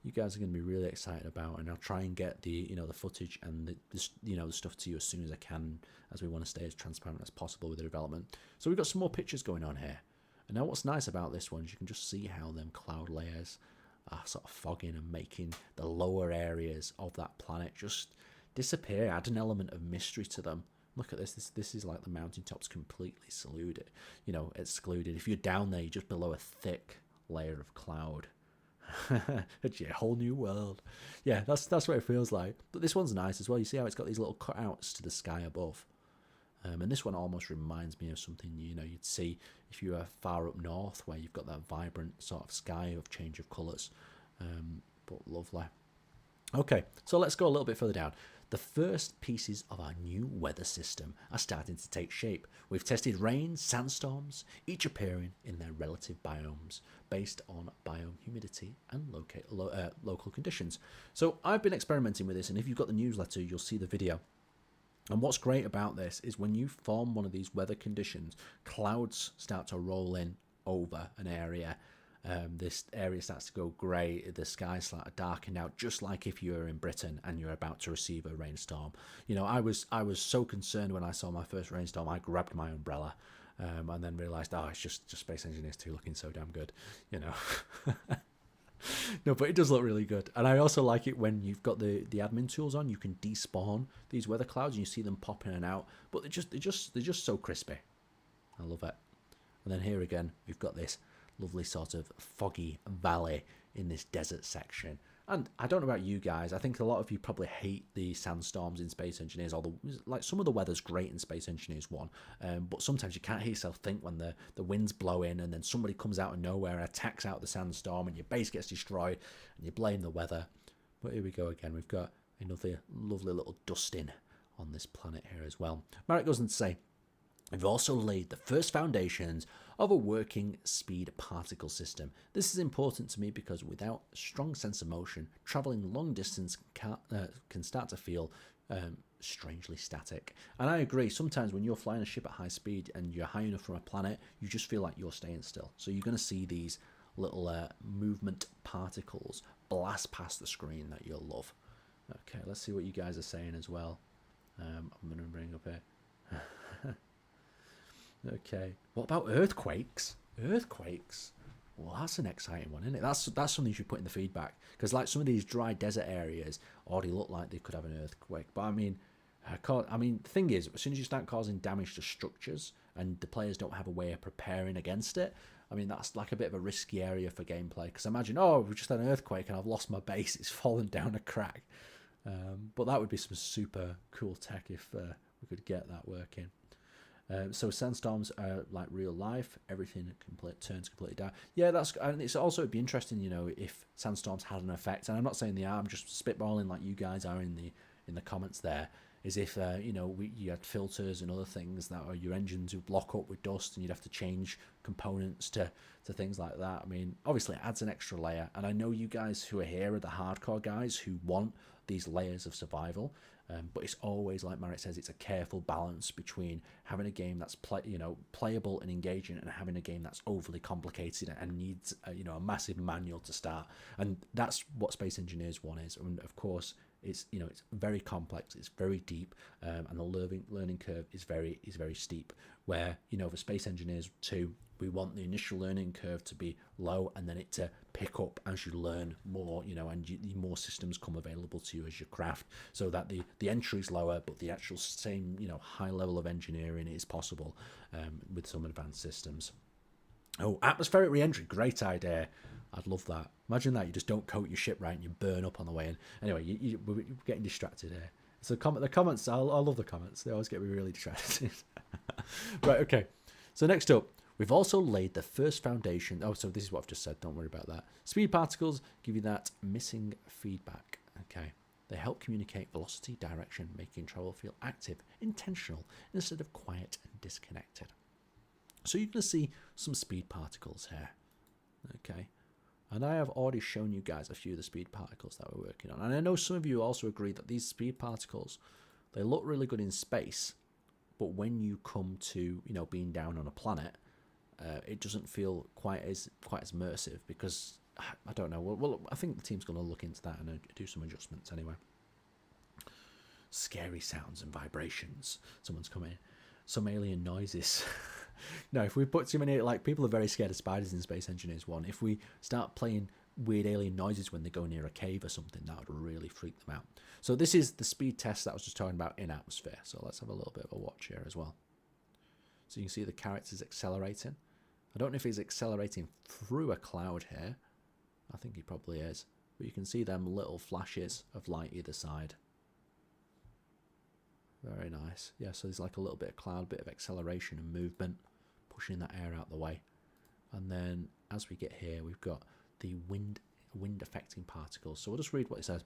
You guys are going to be really excited about, and I'll try and get the the footage and the stuff to you as soon as I can, as we want to stay as transparent as possible with the development. So we've got some more pictures going on here. And now what's nice about this one is you can just see how them cloud layers are sort of fogging and making the lower areas of that planet just disappear, add an element of mystery to them. Look at this. This is like the mountaintops completely excluded. If you're down there, you're just below a thick layer of cloud. It's a whole new world. Yeah, that's what it feels like. But this one's nice as well. You see how it's got these little cutouts to the sky above. And this one almost reminds me of something you'd see if you were far up north, where you've got that vibrant sort of sky of change of colours. But lovely. Okay, so let's go a little bit further down. The first pieces of our new weather system are starting to take shape. We've tested rain, sandstorms, each appearing in their relative biomes based on biome humidity and local conditions. So I've been experimenting with this, and if you've got the newsletter, you'll see the video. And what's great about this is when you form one of these weather conditions, clouds start to roll in over an area. This area starts to go grey, the sky starts to darken out, just like if you're in Britain and you're about to receive a rainstorm. I was so concerned when I saw my first rainstorm. I grabbed my umbrella and then realised, it's just Space Engineers 2 looking so damn good, No, but it does look really good. And I also like it when you've got the admin tools on, you can despawn these weather clouds and you see them pop in and out, but they're just so crispy. I love it. And then here again, we've got this lovely sort of foggy valley in this desert section. And I don't know about you guys, I think a lot of you probably hate the sandstorms in Space Engineers, like some of the weather's great in Space Engineers 1, but sometimes you can't hear yourself think when the winds blow in and then somebody comes out of nowhere and attacks out the sandstorm and your base gets destroyed and you blame the weather. But here we go again, we've got another lovely little dusting on this planet here as well. Marek goes on to say, we've also laid the first foundations of a working speed particle system. This is important to me because without a strong sense of motion, traveling long distance can start to feel strangely static. And I agree, sometimes when you're flying a ship at high speed and you're high enough from a planet, you just feel like you're staying still. So you're going to see these little movement particles blast past the screen that you'll love. Okay, let's see what you guys are saying as well. I'm going to bring up here. Okay, what about earthquakes? Earthquakes? Well, that's an exciting one, isn't it? That's something you should put in the feedback, because like some of these dry desert areas already look like they could have an earthquake. But I mean, the thing is, as soon as you start causing damage to structures and the players don't have a way of preparing against it, I mean, that's like a bit of a risky area for gameplay. Because imagine, oh, we just had an earthquake and I've lost my base; it's fallen down a crack. But that would be some super cool tech if we could get that working. So sandstorms are like real life. Everything turns completely down. Yeah, and it's also, it'd be interesting, you know, if sandstorms had an effect. And I'm not saying they are. I'm just spitballing like you guys are in the comments there. Is if you know, you had filters and other things that are your engines would block up with dust, and you'd have to change components to things like that. I mean, obviously it adds an extra layer. And I know you guys who are here are the hardcore guys who want these layers of survival. But it's always, like Marek says, it's a careful balance between having a game that's playable and engaging, and having a game that's overly complicated and needs a massive manual to start. And that's what Space Engineers 1 is. And of course, it's it's very complex, it's very deep, and the learning curve is very steep. Where for Space Engineers 2, we want the initial learning curve to be low, and then it to pick up as you learn more, and more systems come available to you as you craft, so that the entry is lower, but the actual same high level of engineering is possible with some advanced systems. Oh, atmospheric re-entry, great idea. I'd love that. Imagine that, you just don't coat your ship right and you burn up on the way in. Anyway, we're getting distracted here. So the comments, I love the comments. They always get me really distracted. Right, okay. So next up, we've also laid the first foundation. Oh, so this is what I've just said. Don't worry about that. Speed particles give you that missing feedback. Okay. They help communicate velocity, direction, making travel feel active, intentional, instead of quiet and disconnected. So you're going to see some speed particles here. Okay. And I have already shown you guys a few of the speed particles that we're working on. And I know some of you also agree that these speed particles, they look really good in space, but when you come to, being down on a planet, it doesn't feel quite as immersive, because I don't know. Well, I think the team's going to look into that and do some adjustments anyway. Scary sounds and vibrations. Someone's coming. Some alien noises. No, if we put too many, people are very scared of spiders in Space Engineers 1. If we start playing weird alien noises when they go near a cave or something, that would really freak them out. So this is the speed test that I was just talking about in atmosphere. So let's have a little bit of a watch here as well. So you can see the character's accelerating. I don't know if he's accelerating through a cloud here. I think he probably is. But you can see them little flashes of light either side. Very nice. Yeah, so there's like a little bit of cloud, bit of acceleration and movement, pushing that air out the way. And then as we get here, we've got the wind affecting particles. So we'll just read what it says.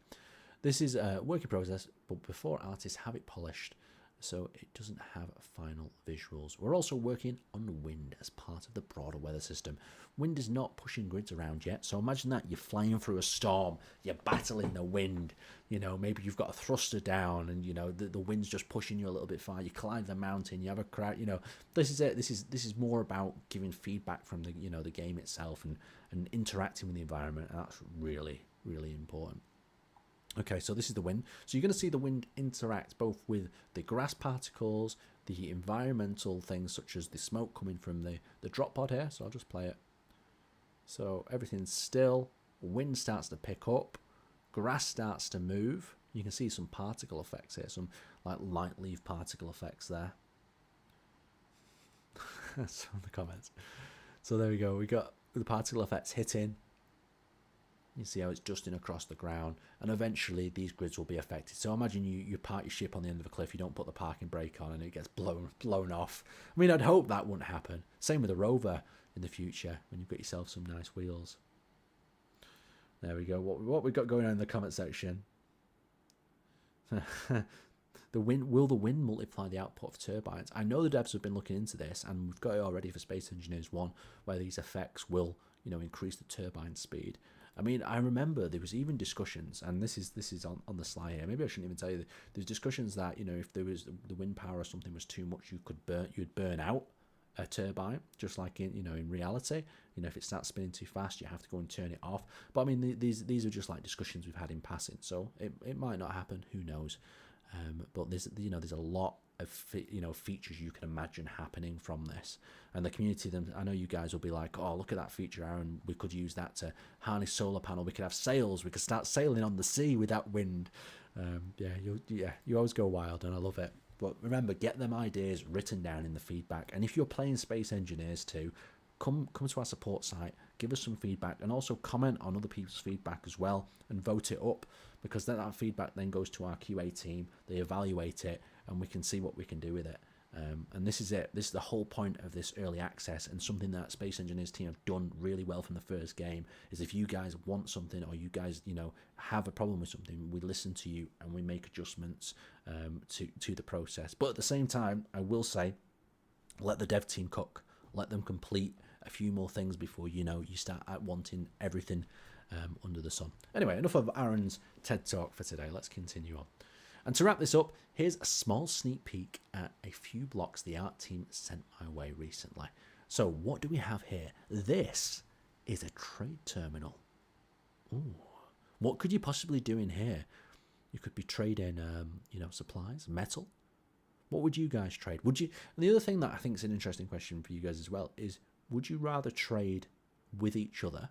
This is a work in process, but before artists have it polished, so it doesn't have final visuals. We're also working on wind as part of the broader weather system. Wind is not pushing grids around yet, so imagine that you're flying through a storm, you're battling the wind, maybe you've got a thruster down and the wind's just pushing you a little bit far, you climb the mountain, you have a crowd, this is it. This is more about giving feedback from the the game itself and interacting with the environment, and that's really, really important. Okay, so this is the wind. So you're going to see the wind interact both with the grass particles, the environmental things such as the smoke coming from the drop pod here. So I'll just play it. So everything's still, wind starts to pick up, grass starts to move. You can see some particle effects here, some like light leaf particle effects there. That's on the comments. So there we go. We got the particle effects hitting. You see how it's dusting across the ground, and eventually these grids will be affected. So imagine you park your ship on the end of a cliff, you don't put the parking brake on, and it gets blown off. I mean, I'd hope that wouldn't happen. Same with a rover in the future, when you've got yourself some nice wheels. There we go. What we got going on in the comment section? Will the wind multiply the output of turbines? I know the devs have been looking into this, and we've got it already for Space Engineers 1, where these effects will increase the turbine speed. I mean, I remember there was even discussions, and this is on the slide here. Maybe I shouldn't even tell you. There's discussions that, you know, if there was the wind power or something was too much, you'd burn out a turbine, just like in, you know, in reality. You know, if it starts spinning too fast, you have to go and turn it off. But I mean, these are just like discussions we've had in passing, so it might not happen. Who knows? But there's a lot of features you can imagine happening from this, and the community. Them, I know you guys will be like, oh, look at that feature, Aaron. We could use that to harness solar panel. We could have sails. We could start sailing on the sea without wind. You always go wild, and I love it. But remember, get them ideas written down in the feedback. And if you're playing Space Engineers too, come to our support site, give us some feedback, and also comment on other people's feedback as well, and vote it up, because then that feedback then goes to our QA team. They evaluate it, and we can see what we can do with it. And this is it. This is the whole point of this early access, and something that Space Engineers team have done really well from the first game is, if you guys want something, or you guys have a problem with something, we listen to you and we make adjustments to the process. But at the same time, I will say, let the dev team cook. Let them complete a few more things before you start wanting everything under the sun. Anyway, enough of Aaron's TED Talk for today. Let's continue on. And to wrap this up, here's a small sneak peek at a few blocks the art team sent my way recently. So what do we have here? This is a trade terminal. Ooh. What could you possibly do in here? You could be trading, supplies, metal. What would you guys trade? Would you? And the other thing that I think is an interesting question for you guys as well is, would you rather trade with each other,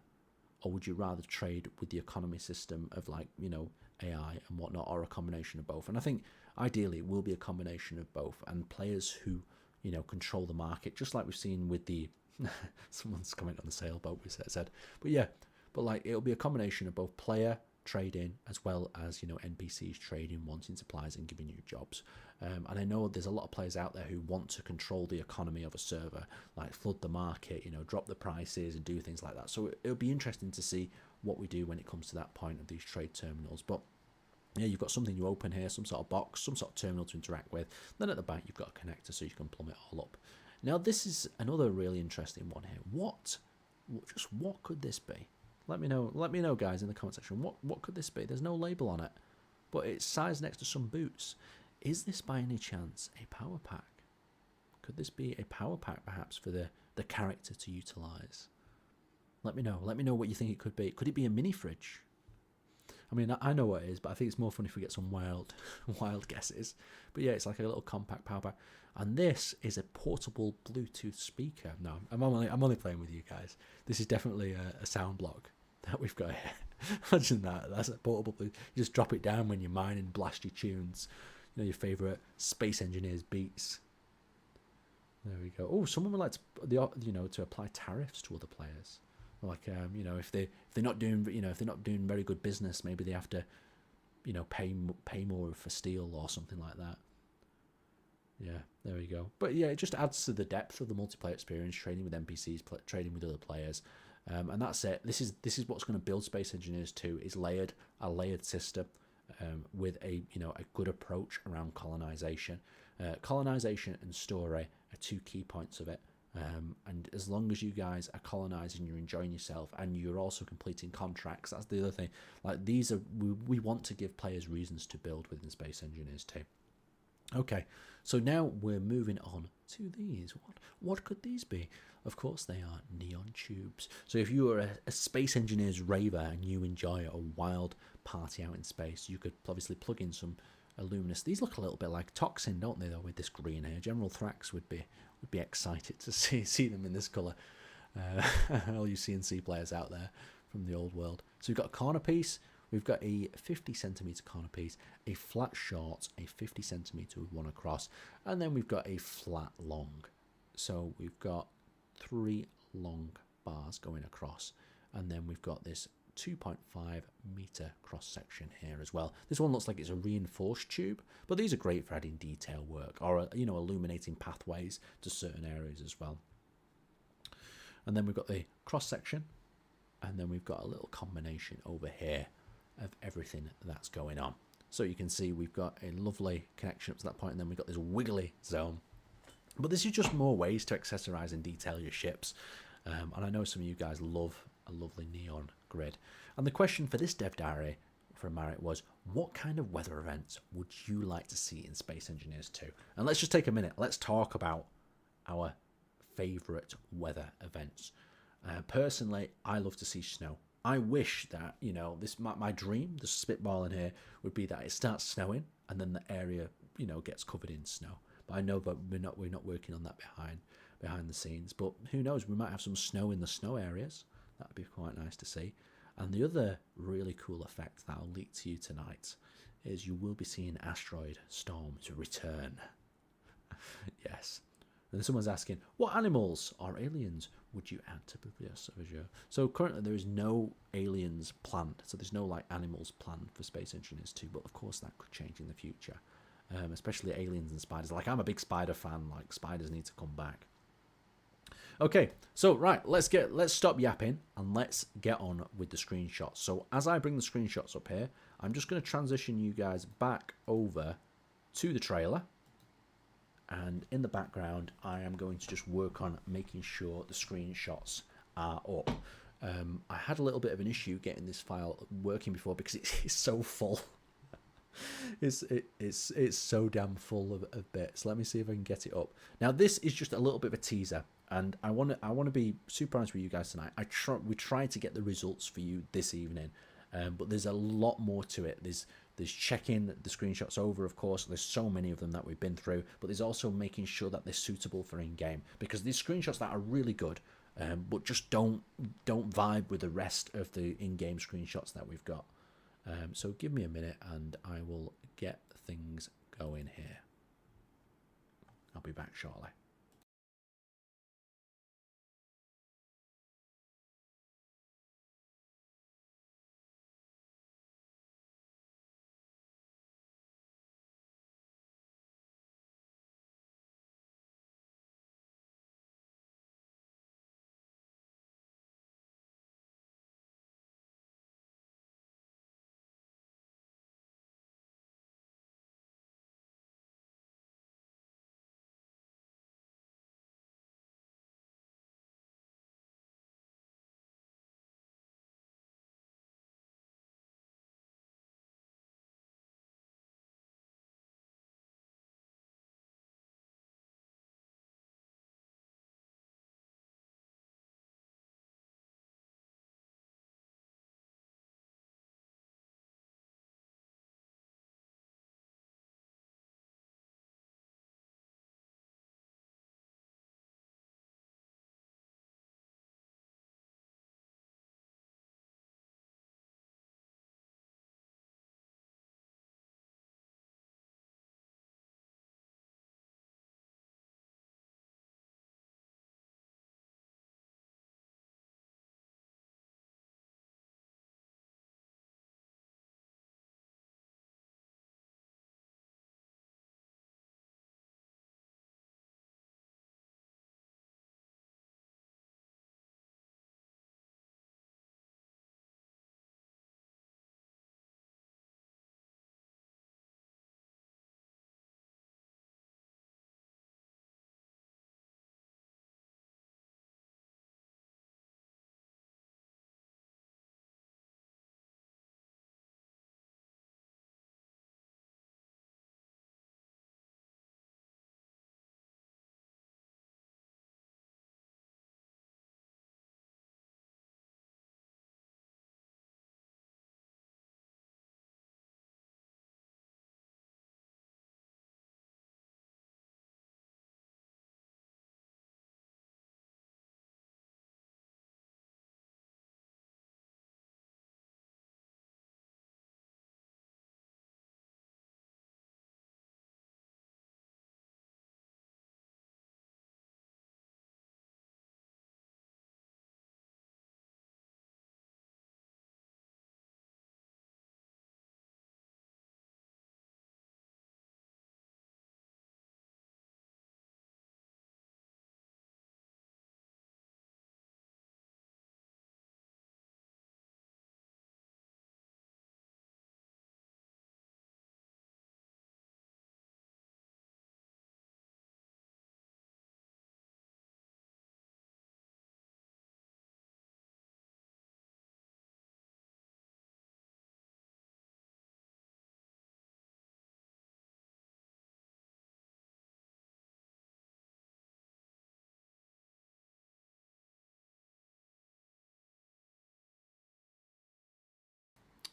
or would you rather trade with the economy system of AI and whatnot, or a combination of both? And I think ideally it will be a combination of both, and players who control the market, just like we've seen with the someone's comment on the sailboat we said, but it'll be a combination of both player trading as well as NPCs trading, wanting supplies and giving you jobs. And I know there's a lot of players out there who want to control the economy of a server, like flood the market, drop the prices and do things like that. So it'll be interesting to see what we do when it comes to that point of these trade terminals. But yeah, you've got something you open here, some sort of box, some sort of terminal to interact with. Then at the back you've got a connector so you can plumb it all up. Now this is another really interesting one here. What could this be? Let me know guys in the comment section. What could this be? There's no label on it, but it's sized next to some boots. Is this by any chance a power pack? Could this be a power pack perhaps for the character to utilize? Let me know what you think it could be. Could it be a mini fridge? I mean, I know what it is, but I think it's more fun if we get some wild guesses. But yeah, it's like a little compact power pack. And this is a portable Bluetooth speaker. No, I'm only playing with you guys. This is definitely a sound block that we've got here. Imagine that. That's a portable Bluetooth. You just drop it down when you're mining, blast your tunes. Your favourite Space Engineers beats. There we go. Oh, someone would like to apply tariffs to other players. Like if they're not doing very good business, maybe they have to pay more for steel or something like that. Yeah, there we go. But yeah, it just adds to the depth of the multiplayer experience, trading with NPCs, trading with other players, and that's it. This is what's going to build Space Engineers 2, is a layered system with a good approach around colonization. Colonization and story are two key points of it. And as long as you guys are colonizing, you're enjoying yourself, and you're also completing contracts, that's the other thing. Like, these are, we want to give players reasons to build within Space Engineers 2. Okay, so now we're moving on to these. What could these be? Of course, they are neon tubes. So if you are a Space Engineers raver and you enjoy a wild party out in space, you could obviously plug in some luminous. These look a little bit like Toxin, don't they? Though, with this green here, General Thrax would be excited to see them in this color. All you CNC players out there from the old world. So we've got a corner piece. We've got a 50 centimeter corner piece, a flat short, a 50 centimeter with one across, and then we've got a flat long. So we've got 3 long bars going across, and then we've got this 2.5 meter cross section here as well. This one looks like it's a reinforced tube, but these are great for adding detail work or illuminating pathways to certain areas as well. And then we've got the cross section, and then we've got a little combination over here of everything that's going on. So you can see we've got a lovely connection up to that point, and then we've got this wiggly zone. But this is just more ways to accessorize and detail your ships. And I know some of you guys love a lovely neon grid. And the question for this dev diary from Marit was, what kind of weather events would you like to see in Space Engineers 2? And let's just take a minute. Let's talk about our favourite weather events. Personally, I love to see snow. I wish that, you know, this my dream, the spitball in here, would be that it starts snowing and then the area, you know, gets covered in snow. But I know that we're not working on that behind the scenes. But who knows? We might have some snow in the snow areas. That'd be quite nice to see. And the other really cool effect that I'll leak to you tonight is you will be seeing asteroid storms return. Yes. And someone's asking, what animals or aliens would you add to Biblios? So currently there is no aliens planned. So there's no like animals planned for Space Engineers 2, but of course that could change in the future. Especially aliens and spiders. Like, I'm a big spider fan. Like, spiders need to come back. Okay, so right, let's stop yapping and let's get on with the screenshots. So as I bring the screenshots up here, I'm just going to transition you guys back over to the trailer. And in the background, I am going to just work on making sure the screenshots are up. I had a little bit of an issue getting this file working before because it's so full. It's so damn full of bits. Let me see if I can get it up. Now this is just a little bit of a teaser, and I want to be super honest with you guys tonight. We tried to get the results for you this evening, but there's a lot more to it. There's checking the screenshots over, of course. There's so many of them that we've been through, but there's also making sure that they're suitable for in-game, because these screenshots that are really good, but just don't vibe with the rest of the in-game screenshots that we've got. So give me a minute and I will get things going here. I'll be back shortly.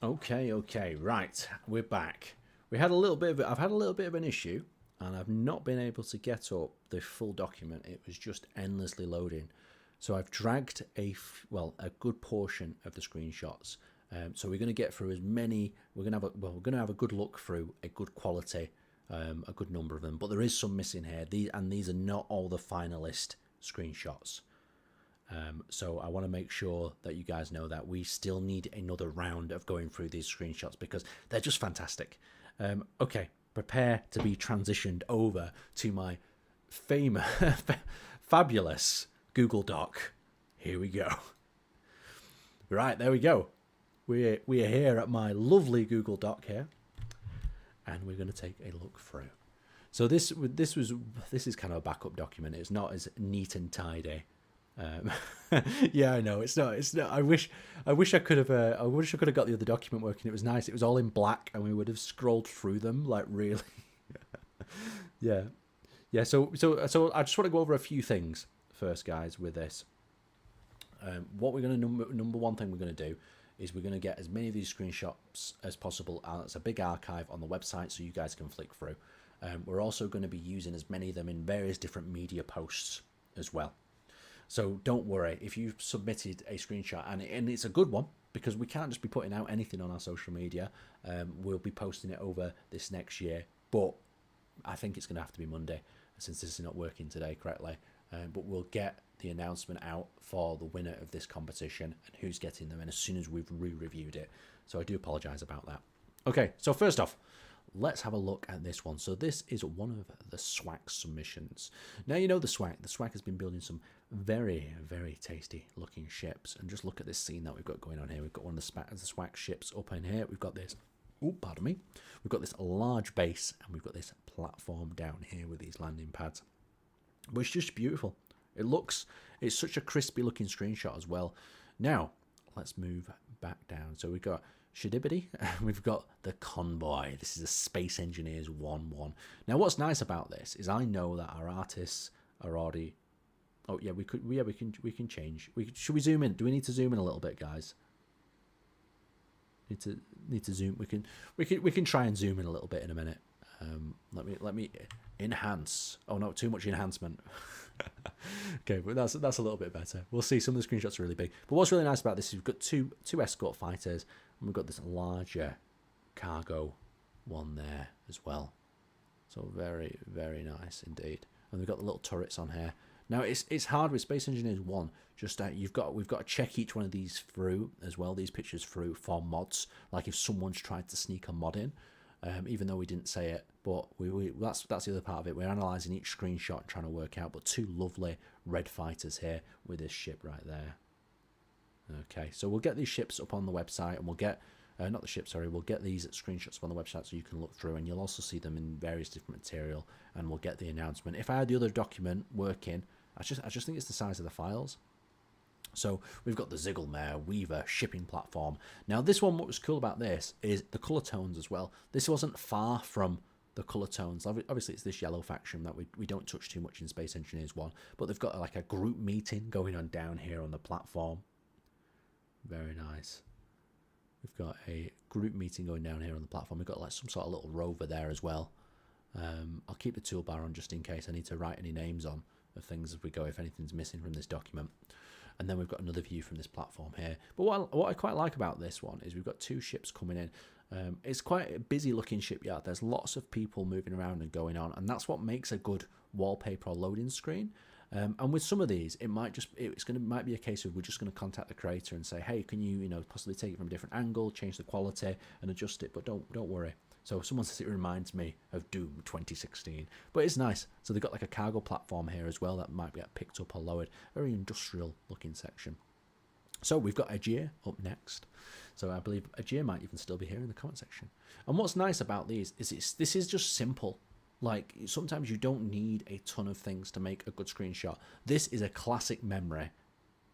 Okay, right. We're back. We had a little bit of I've had a little bit of an issue, and I've not been able to get up the full document. It was just endlessly loading. So I've dragged a good portion of the screenshots. So we're going to get through as many. We're going to have a good look through a good quality, a good number of them. But there is some missing here. These are not all the finalist screenshots. So I want to make sure that you guys know that we still need another round of going through these screenshots because they're just fantastic. Okay, prepare to be transitioned over to my famous, fabulous Google Doc. Here we go. Right, there we go. We are here at my lovely Google Doc here, and we're going to take a look through. So this is kind of a backup document. It's not as neat and tidy. Yeah, I know it's not. I wish I could have. I wish I could have got the other document working. It was nice. It was all in black, and we would have scrolled through them like really. Yeah. So I just want to go over a few things first, guys. With this, what we're going to number one thing we're going to do is we're going to get as many of these screenshots as possible. It's a big archive on the website, so you guys can flick through. We're also going to be using as many of them in various different media posts as well. So don't worry if you've submitted a screenshot and it's a good one, because we can't just be putting out anything on our social media. We'll be posting it over this next year, but I think it's going to have to be Monday since this is not working today correctly. But we'll get the announcement out for the winner of this competition and who's getting them, and as soon as we've re-reviewed it. So I do apologize about that. Okay, so first off, let's have a look at this one. So this is one of the SWAC submissions. Now you know the SWAC. The SWAC has been building some very, very tasty looking ships. And just look at this scene that we've got going on here. We've got one of the SWAC ships up in here. We've got this, pardon me. We've got this large base, and we've got this platform down here with these landing pads. But it's just beautiful. It's such a crispy looking screenshot as well. Now, let's move back down. So we've got Shadibity, we've got the Convoy. This is a Space Engineers 1-1. Now, what's nice about this is I know that our artists are already. Oh yeah, we can change. Should we zoom in? Do we need to zoom in a little bit, guys? Need to zoom. We can try and zoom in a little bit in a minute. Let me enhance. Oh no, too much enhancement. Okay, but that's a little bit better. We'll see. Some of the screenshots are really big. But what's really nice about this is we've got two escort fighters, and we've got this larger cargo one there as well. So very, very nice indeed. And we've got the little turrets on here. Now it's hard with Space Engineers 1. Just we've got to check each one of these through as well. These pictures through for mods. Like if someone's tried to sneak a mod in. Even though we didn't say it, but that's the other part of it. We're analysing each screenshot and trying to work out. But two lovely red fighters here with this ship right there. Okay, so we'll get these ships up on the website, and we'll get not the ship, sorry. We'll get these screenshots up on the website so you can look through, and you'll also see them in various different material. And we'll get the announcement. If I had the other document working, I just think it's the size of the files. So we've got the Zigglmare Weaver shipping platform. Now this one, what was cool about this is the colour tones as well. This wasn't far from the colour tones. Obviously it's this yellow faction that we don't touch too much in Space Engineers 1. But they've got like a group meeting going on down here on the platform. Very nice. We've got a group meeting going down here on the platform. We've got like some sort of little rover there as well. I'll keep the toolbar on just in case I need to write any names on of things as we go, if anything's missing from this document. And then we've got another view from this platform here. But what I quite like about this one is we've got two ships coming in. It's quite a busy looking shipyard. There's lots of people moving around and going on, and that's what makes a good wallpaper or loading screen. And with some of these, it might be a case of we're just going to contact the creator and say, hey, can you possibly take it from a different angle, change the quality, and adjust it? But don't worry. So if someone says it reminds me of Doom 2016, but it's nice. So they've got like a cargo platform here as well that might be picked up or lowered. Very industrial looking section. So we've got Aegir up next. So I believe Aegir might even still be here in the comment section. And what's nice about these is this is just simple. Like sometimes you don't need a ton of things to make a good screenshot. This is a classic memory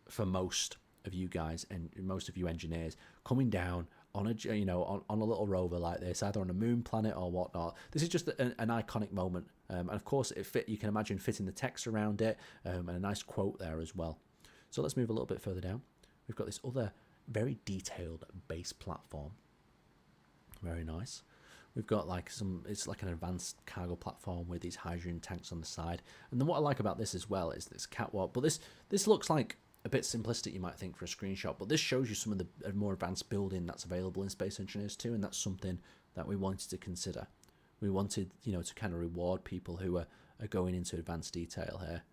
for most of you guys and most of you engineers coming down on a on a little rover like this, either on a moon, planet, or whatnot. This is just an iconic moment, and of course you can imagine fitting the text around it, and a nice quote there as well. So let's move a little bit further down. We've got this other very detailed base platform. Very nice. We've got like it's like an advanced cargo platform with these hydrogen tanks on the side. And then what I like about this as well is this catwalk. But this looks like a bit simplistic, you might think, for a screenshot. But this shows you some of the more advanced building that's available in Space Engineers 2, and that's something that we wanted to consider. We wanted, to kind of reward people who are going into advanced detail here.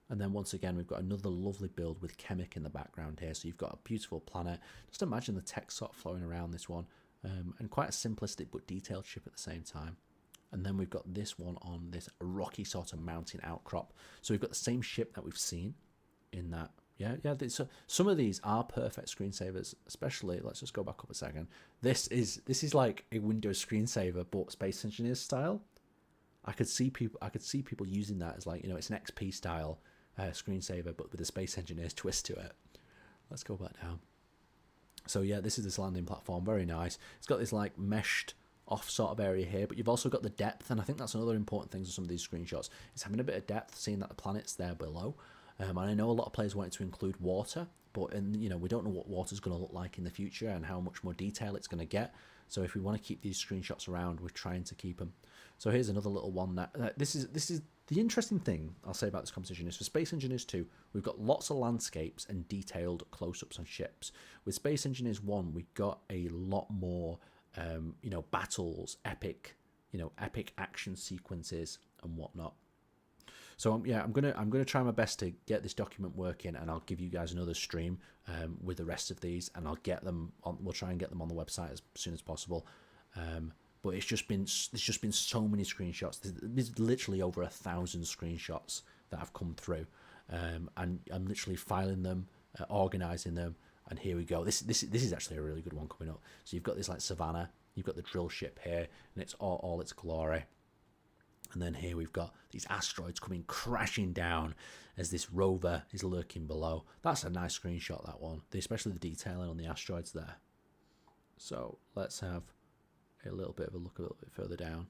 And then once again, we've got another lovely build with Chemic in the background here. So you've got a beautiful planet. Just imagine the text sort of flowing around this one. And quite a simplistic but detailed ship at the same time. And then we've got this one on this rocky sort of mountain outcrop. So we've got the same ship that we've seen in that. Yeah. So some of these are perfect screensavers, especially, let's just go back up a second. This is like a Windows screensaver, but Space Engineers style. I could see people using that as like, it's an XP style screensaver, but with a Space Engineers twist to it. Let's go back down. So yeah, this is this landing platform, very nice. It's got this like meshed off sort of area here, but you've also got the depth, and I think that's another important thing with some of these screenshots. It's having a bit of depth, seeing that the planet's there below. And I know a lot of players wanted to include water, but we don't know what water's going to look like in the future and how much more detail it's going to get. So if we want to keep these screenshots around, we're trying to keep them. So here's another little one that this is the interesting thing I'll say about this competition is for Space Engineers 2, we've got lots of landscapes and detailed close-ups on ships. With Space Engineers 1, we got a lot more, battles, epic action sequences and whatnot. So I'm gonna try my best to get this document working, and I'll give you guys another stream with the rest of these, and I'll get them on. We'll try and get them on the website as soon as possible. But there's just been so many screenshots. There's literally over 1,000 screenshots that have come through, and I'm literally filing them, organizing them, and here we go. This is actually a really good one coming up. So you've got this like Savannah, you've got the drill ship here, and it's all its glory. And then here we've got these asteroids coming crashing down as this rover is lurking below. That's a nice screenshot, that one, especially the detailing on the asteroids there. So let's have a little bit of a look a little bit further down.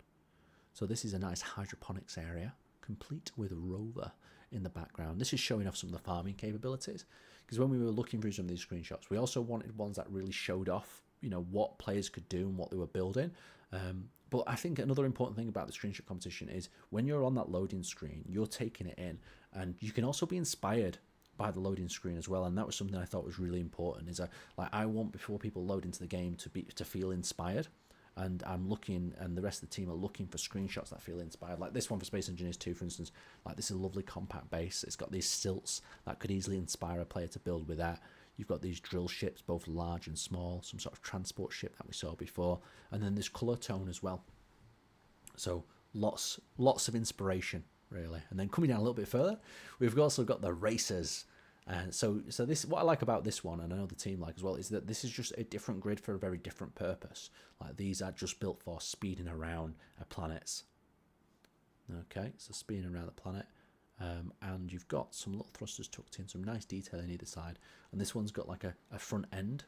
So this is a nice hydroponics area, complete with a rover in the background. This is showing off some of the farming capabilities, because when we were looking through some of these screenshots, we also wanted ones that really showed off, what players could do and what they were building. But I think another important thing about the screenshot competition is when you're on that loading screen, you're taking it in, and you can also be inspired by the loading screen as well. And that was something I thought was really important. Is I want, before people load into the game, to feel inspired. And I'm looking, and the rest of the team are looking for screenshots that feel inspired. Like this one for Space Engineers 2, for instance. Like this is a lovely compact base. It's got these stilts that could easily inspire a player to build with that. You've got these drill ships, both large and small, some sort of transport ship that we saw before, and then this colour tone as well. So lots of inspiration, really. And then coming down a little bit further, we've also got the racers. And so this, what I like about this one, and I know the team like as well, is that this is just a different grid for a very different purpose. Like these are just built for speeding around planets. Okay, so speeding around the planet. And you've got some little thrusters tucked in, some nice detail on either side. And this one's got like a front end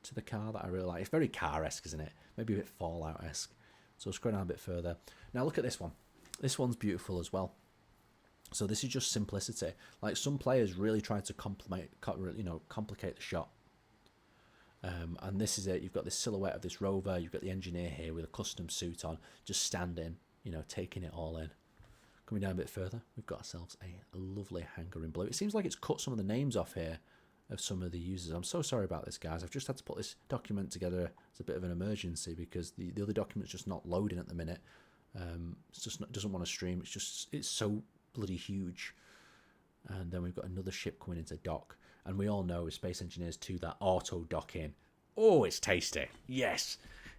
to the car that I really like. It's very car-esque, isn't it? Maybe a bit Fallout-esque. So scroll down a bit further. Now look at this one. This one's beautiful as well. So this is just simplicity. Like some players really try to complicate the shot. And this is it. You've got this silhouette of this rover. You've got the engineer here with a custom suit on, just standing, taking it all in. Coming down a bit further, we've got ourselves a lovely hangar in blue. It seems like it's cut some of the names off here of some of the users. I'm so sorry about this, guys. I've just had to put this document together as a bit of an emergency because the other document's just not loading at the minute. It's just doesn't want to stream. It's so bloody huge. And then we've got another ship coming into dock. And we all know with Space Engineers 2 that auto docking. Oh, it's tasty. Yes.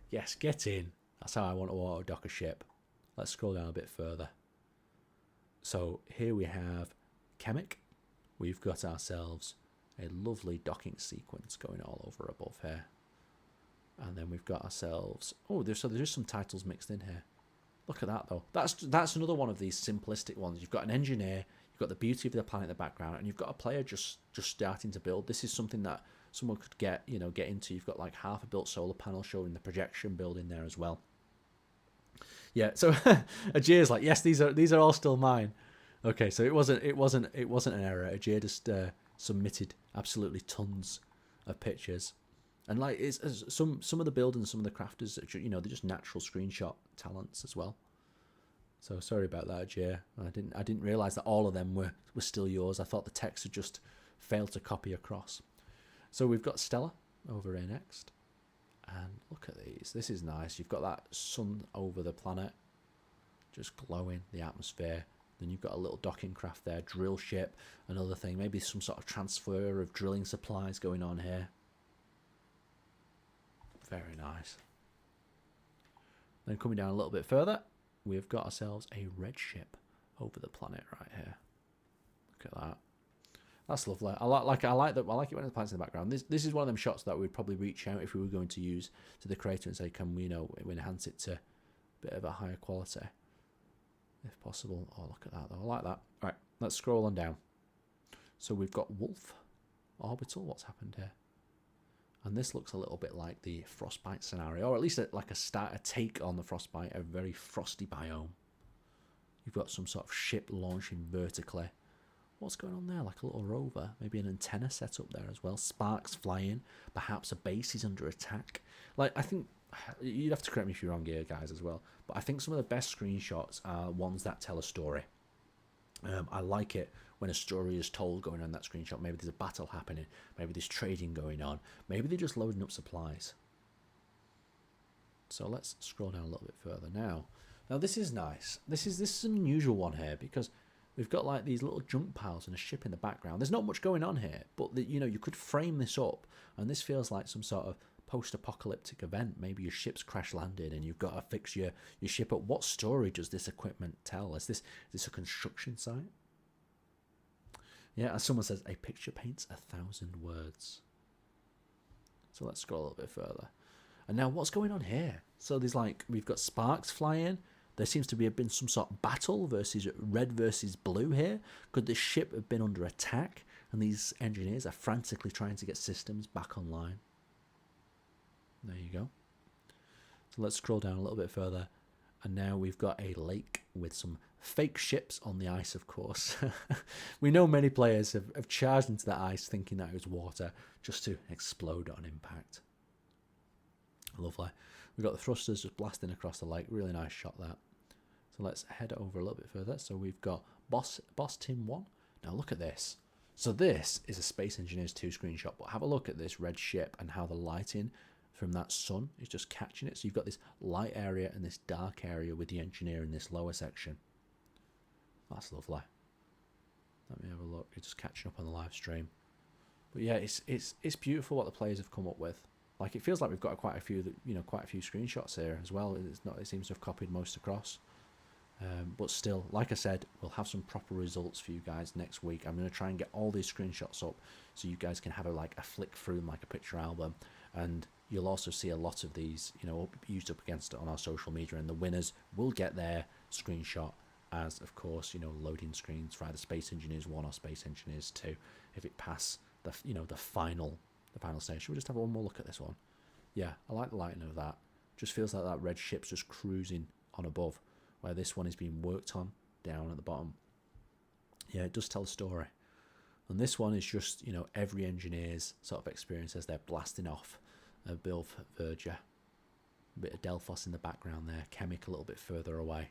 Yes, get in. That's how I want to auto dock a ship. Let's scroll down a bit further. So here we have Chemic. We've got ourselves a lovely docking sequence going all over above here. And then we've got ourselves... Oh, there's some titles mixed in here. Look at that, though. That's another one of these simplistic ones. You've got an engineer, you've got the beauty of the planet in the background, and you've got a player just starting to build. This is something that someone could get into. You've got like half a built solar panel showing the projection building there as well. Yeah, so Ajay's like, yes, these are all still mine. Okay, so it wasn't an error. Ajay just submitted absolutely tons of pictures. And like some of the buildings, some of the crafters, you know, they're just natural screenshot talents as well. So sorry about that, Jay. I didn't realize that all of them were still yours. I thought the text had just failed to copy across. So we've got Stella over here next. And look at these. This is nice. You've got that sun over the planet, just glowing the atmosphere. Then you've got a little docking craft there, drill ship, another thing. Maybe some sort of transfer of drilling supplies going on here. Very nice. Then coming down a little bit further, we've got ourselves a red ship over the planet right here. Look at that. That's lovely. I like that. I like it when the planet's in the background. This is one of them shots that we'd probably reach out if we were going to use to the creator and say, can we, you know, enhance it to a bit of a higher quality, if possible. Oh, look at that though. I like that. Right, let's scroll on down. So we've got Wolf, Orbital. What's happened here? And this looks a little bit like the Frostbite scenario, or at least like a take on the Frostbite, a very frosty biome. You've got some sort of ship launching vertically. What's going on there? Like a little rover, maybe an antenna set up there as well. Sparks flying. Perhaps a base is under attack. Like, I think you'd have to correct me if you're wrong here, guys, as well. But I think some of the best screenshots are ones that tell a story. I like it when a story is told going on that screenshot. Maybe there's a battle happening. Maybe there's trading going on. Maybe they're just loading up supplies. So let's scroll down a little bit further now. Now this is nice. This is an unusual one here because we've got like these little junk piles and a ship in the background. There's not much going on here, but you know, you could frame this up, and this feels like some sort of post-apocalyptic event. Maybe your ship's crash landed and you've got to fix your ship up. What story does this equipment tell? Is this a construction site? Yeah, as someone says, a picture paints 1,000 words. So let's scroll a little bit further. And now what's going on here? So there's like, we've got sparks flying. There seems to have been some sort of battle versus red versus blue here. Could this ship have been under attack? And these engineers are frantically trying to get systems back online. There you go. So let's scroll down a little bit further. And now we've got a lake with some fake ships on the ice, of course. We know many players have charged into that ice thinking that it was water just to explode on impact. Lovely. We've got the thrusters just blasting across the lake. Really nice shot, that. So let's head over a little bit further. So we've got Boss Tim 1. Now look at this. So this is a Space Engineers 2 screenshot, but have a look at this red ship and how the lighting from that sun is just catching it. So you've got this light area and this dark area with the engineer in this lower section. That's lovely. Let me have a look. It's just catching up on the live stream. But yeah, it's beautiful what the players have come up with. Like, it feels like we've got quite a few screenshots here as well. It seems to have copied most across. But still, like I said, we'll have some proper results for you guys next week. I'm going to try and get all these screenshots up so you guys can have a flick through them like a picture album. And you'll also see a lot of these, used up against it on our social media. And the winners will get their screenshot as, of course, loading screens for either Space Engineers 1 or Space Engineers 2 if it passes the final stage. We'll just have one more look at this one. Yeah, I like the lighting of that. Just feels like that red ship's just cruising on above, where this one is being worked on down at the bottom. Yeah, it does tell a story. And this one is just, every engineer's sort of experience as they're blasting off a Bilf Verger. A bit of Delphos in the background there, Chemic a little bit further away.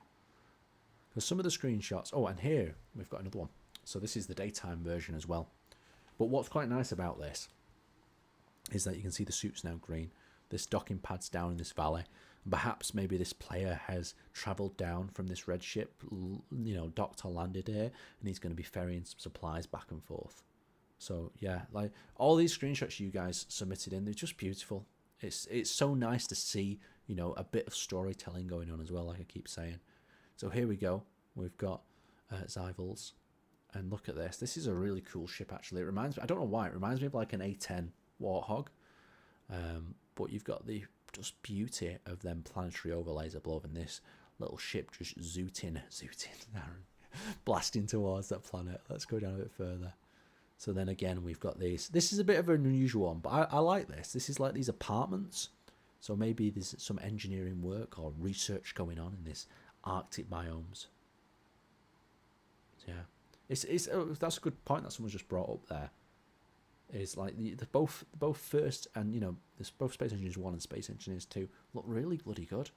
Because some of the screenshots... Oh, and here we've got another one. So this is the daytime version as well. But what's quite nice about this is that you can see the suit's now green. This docking pad's down in this valley. Perhaps maybe this player has travelled down from this red ship, docked or landed here, and he's going to be ferrying some supplies back and forth. So yeah, like all these screenshots you guys submitted in, they're just beautiful. It's so nice to see, a bit of storytelling going on as well, like I keep saying. So here we go. We've got Zivals. And look at this. This is a really cool ship, actually. It reminds me, I don't know why, it reminds me of like an A10 Warthog. But you've got the just beauty of them planetary overlays above, and this little ship just zooting, blasting towards that planet. Let's go down a bit further. So then again, we've got these. This is a bit of an unusual one, but I like this. This is like these apartments. So maybe there's some engineering work or research going on in this Arctic biomes. Yeah. That's a good point that someone's just brought up there. is like the both first and this both Space Engineers 1 and Space Engineers 2 look really bloody good.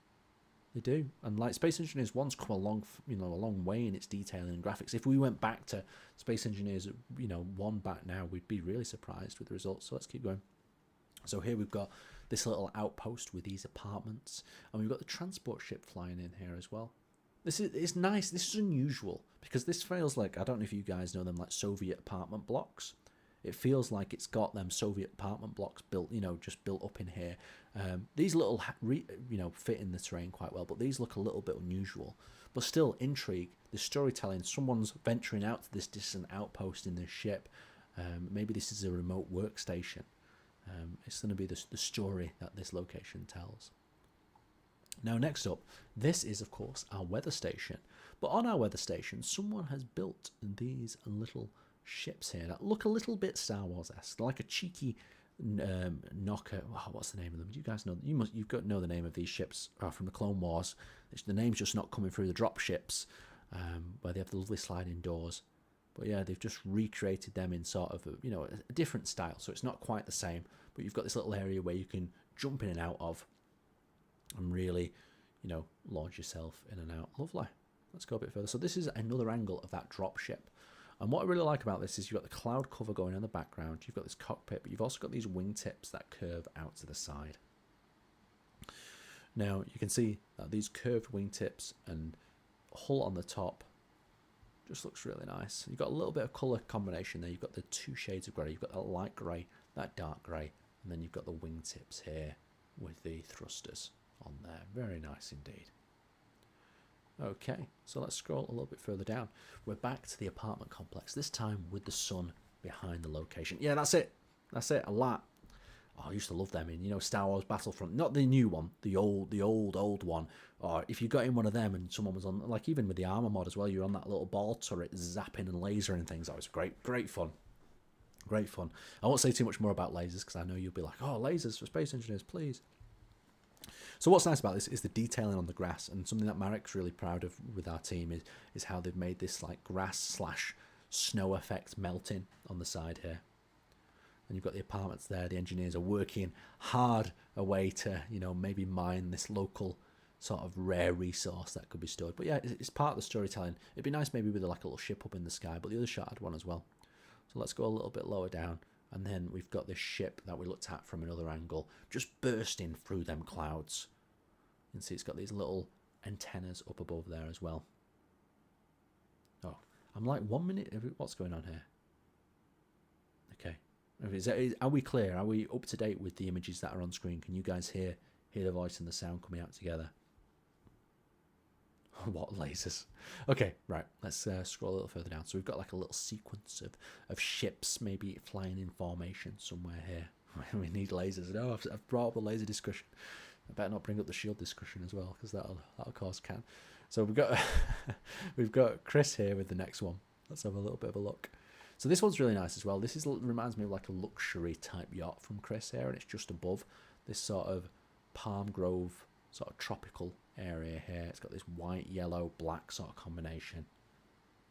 They do. And like Space Engineers 1's come a long way in its detailing and graphics. If we went back to Space Engineers 1 back now, we'd be really surprised with the results. So let's keep going. So here we've got this little outpost with these apartments, and we've got the transport ship flying in here as well. It's nice. This is unusual because this feels like, I don't know if you guys know them, like Soviet apartment blocks. It feels like it's got them Soviet apartment blocks built, just built up in here. These little, fit in the terrain quite well, but these look a little bit unusual. But still, intrigue, the storytelling, someone's venturing out to this distant outpost in this ship. Maybe this is a remote workstation. It's going to be the story that this location tells. Now, next up, this is, of course, our weather station. But on our weather station, someone has built these little ships here that look a little bit Star Wars-esque, like a cheeky knocker. Oh, what's the name of them? You guys know? You've got to know the name of these ships from the Clone Wars. The name's just not coming through. The drop ships, where they have the lovely sliding doors. But yeah, they've just recreated them in sort of a different style, so it's not quite the same. But you've got this little area where you can jump in and out of, and really, launch yourself in and out. Lovely. Let's go a bit further. So this is another angle of that drop ship. And what I really like about this is you've got the cloud cover going on the background. You've got this cockpit, but you've also got these wingtips that curve out to the side. Now, you can see that these curved wingtips and hull on the top just looks really nice. You've got a little bit of colour combination there. You've got the two shades of grey. You've got that light grey, that dark grey, and then you've got the wingtips here with the thrusters on there. Very nice indeed. Okay, so let's scroll a little bit further down. We're back to the apartment complex, this time with the sun behind the location. Yeah, that's it. That's it, a lot. Oh, I used to love them in, Star Wars Battlefront. Not the new one, the old one. Or if you got in one of them and someone was on, like even with the armor mod as well, you're on that little ball turret zapping and lasering things. That was great fun. Great fun. I won't say too much more about lasers because I know you'll be like, oh, lasers for Space Engineers, please. So what's nice about this is the detailing on the grass, and something that Marek's really proud of with our team is how they've made this like grass / snow effect melting on the side here. And you've got the apartments there. The engineers are working hard away to, maybe mine this local sort of rare resource that could be stored. But yeah, it's part of the storytelling. It'd be nice maybe with like a little ship up in the sky, but the other shot had one as well. So let's go a little bit lower down. And then we've got this ship that we looked at from another angle, just bursting through them clouds. You can see it's got these little antennas up above there as well. Oh, I'm like 1 minute. What's going on here? Okay. Are we clear? Are we up to date with the images that are on screen? Can you guys hear the voice and the sound coming out together? What lasers? Okay, right. Let's scroll a little further down. So we've got like a little sequence of ships maybe flying in formation somewhere here. We need lasers. No, I've brought up the laser discussion. I better not bring up the shield discussion as well because that'll cause can. So we've got Chris here with the next one. Let's have a little bit of a look. So this one's really nice as well. This reminds me of like a luxury type yacht from Chris here, and it's just above this sort of palm grove sort of tropical area here. It's got this white, yellow, black sort of combination.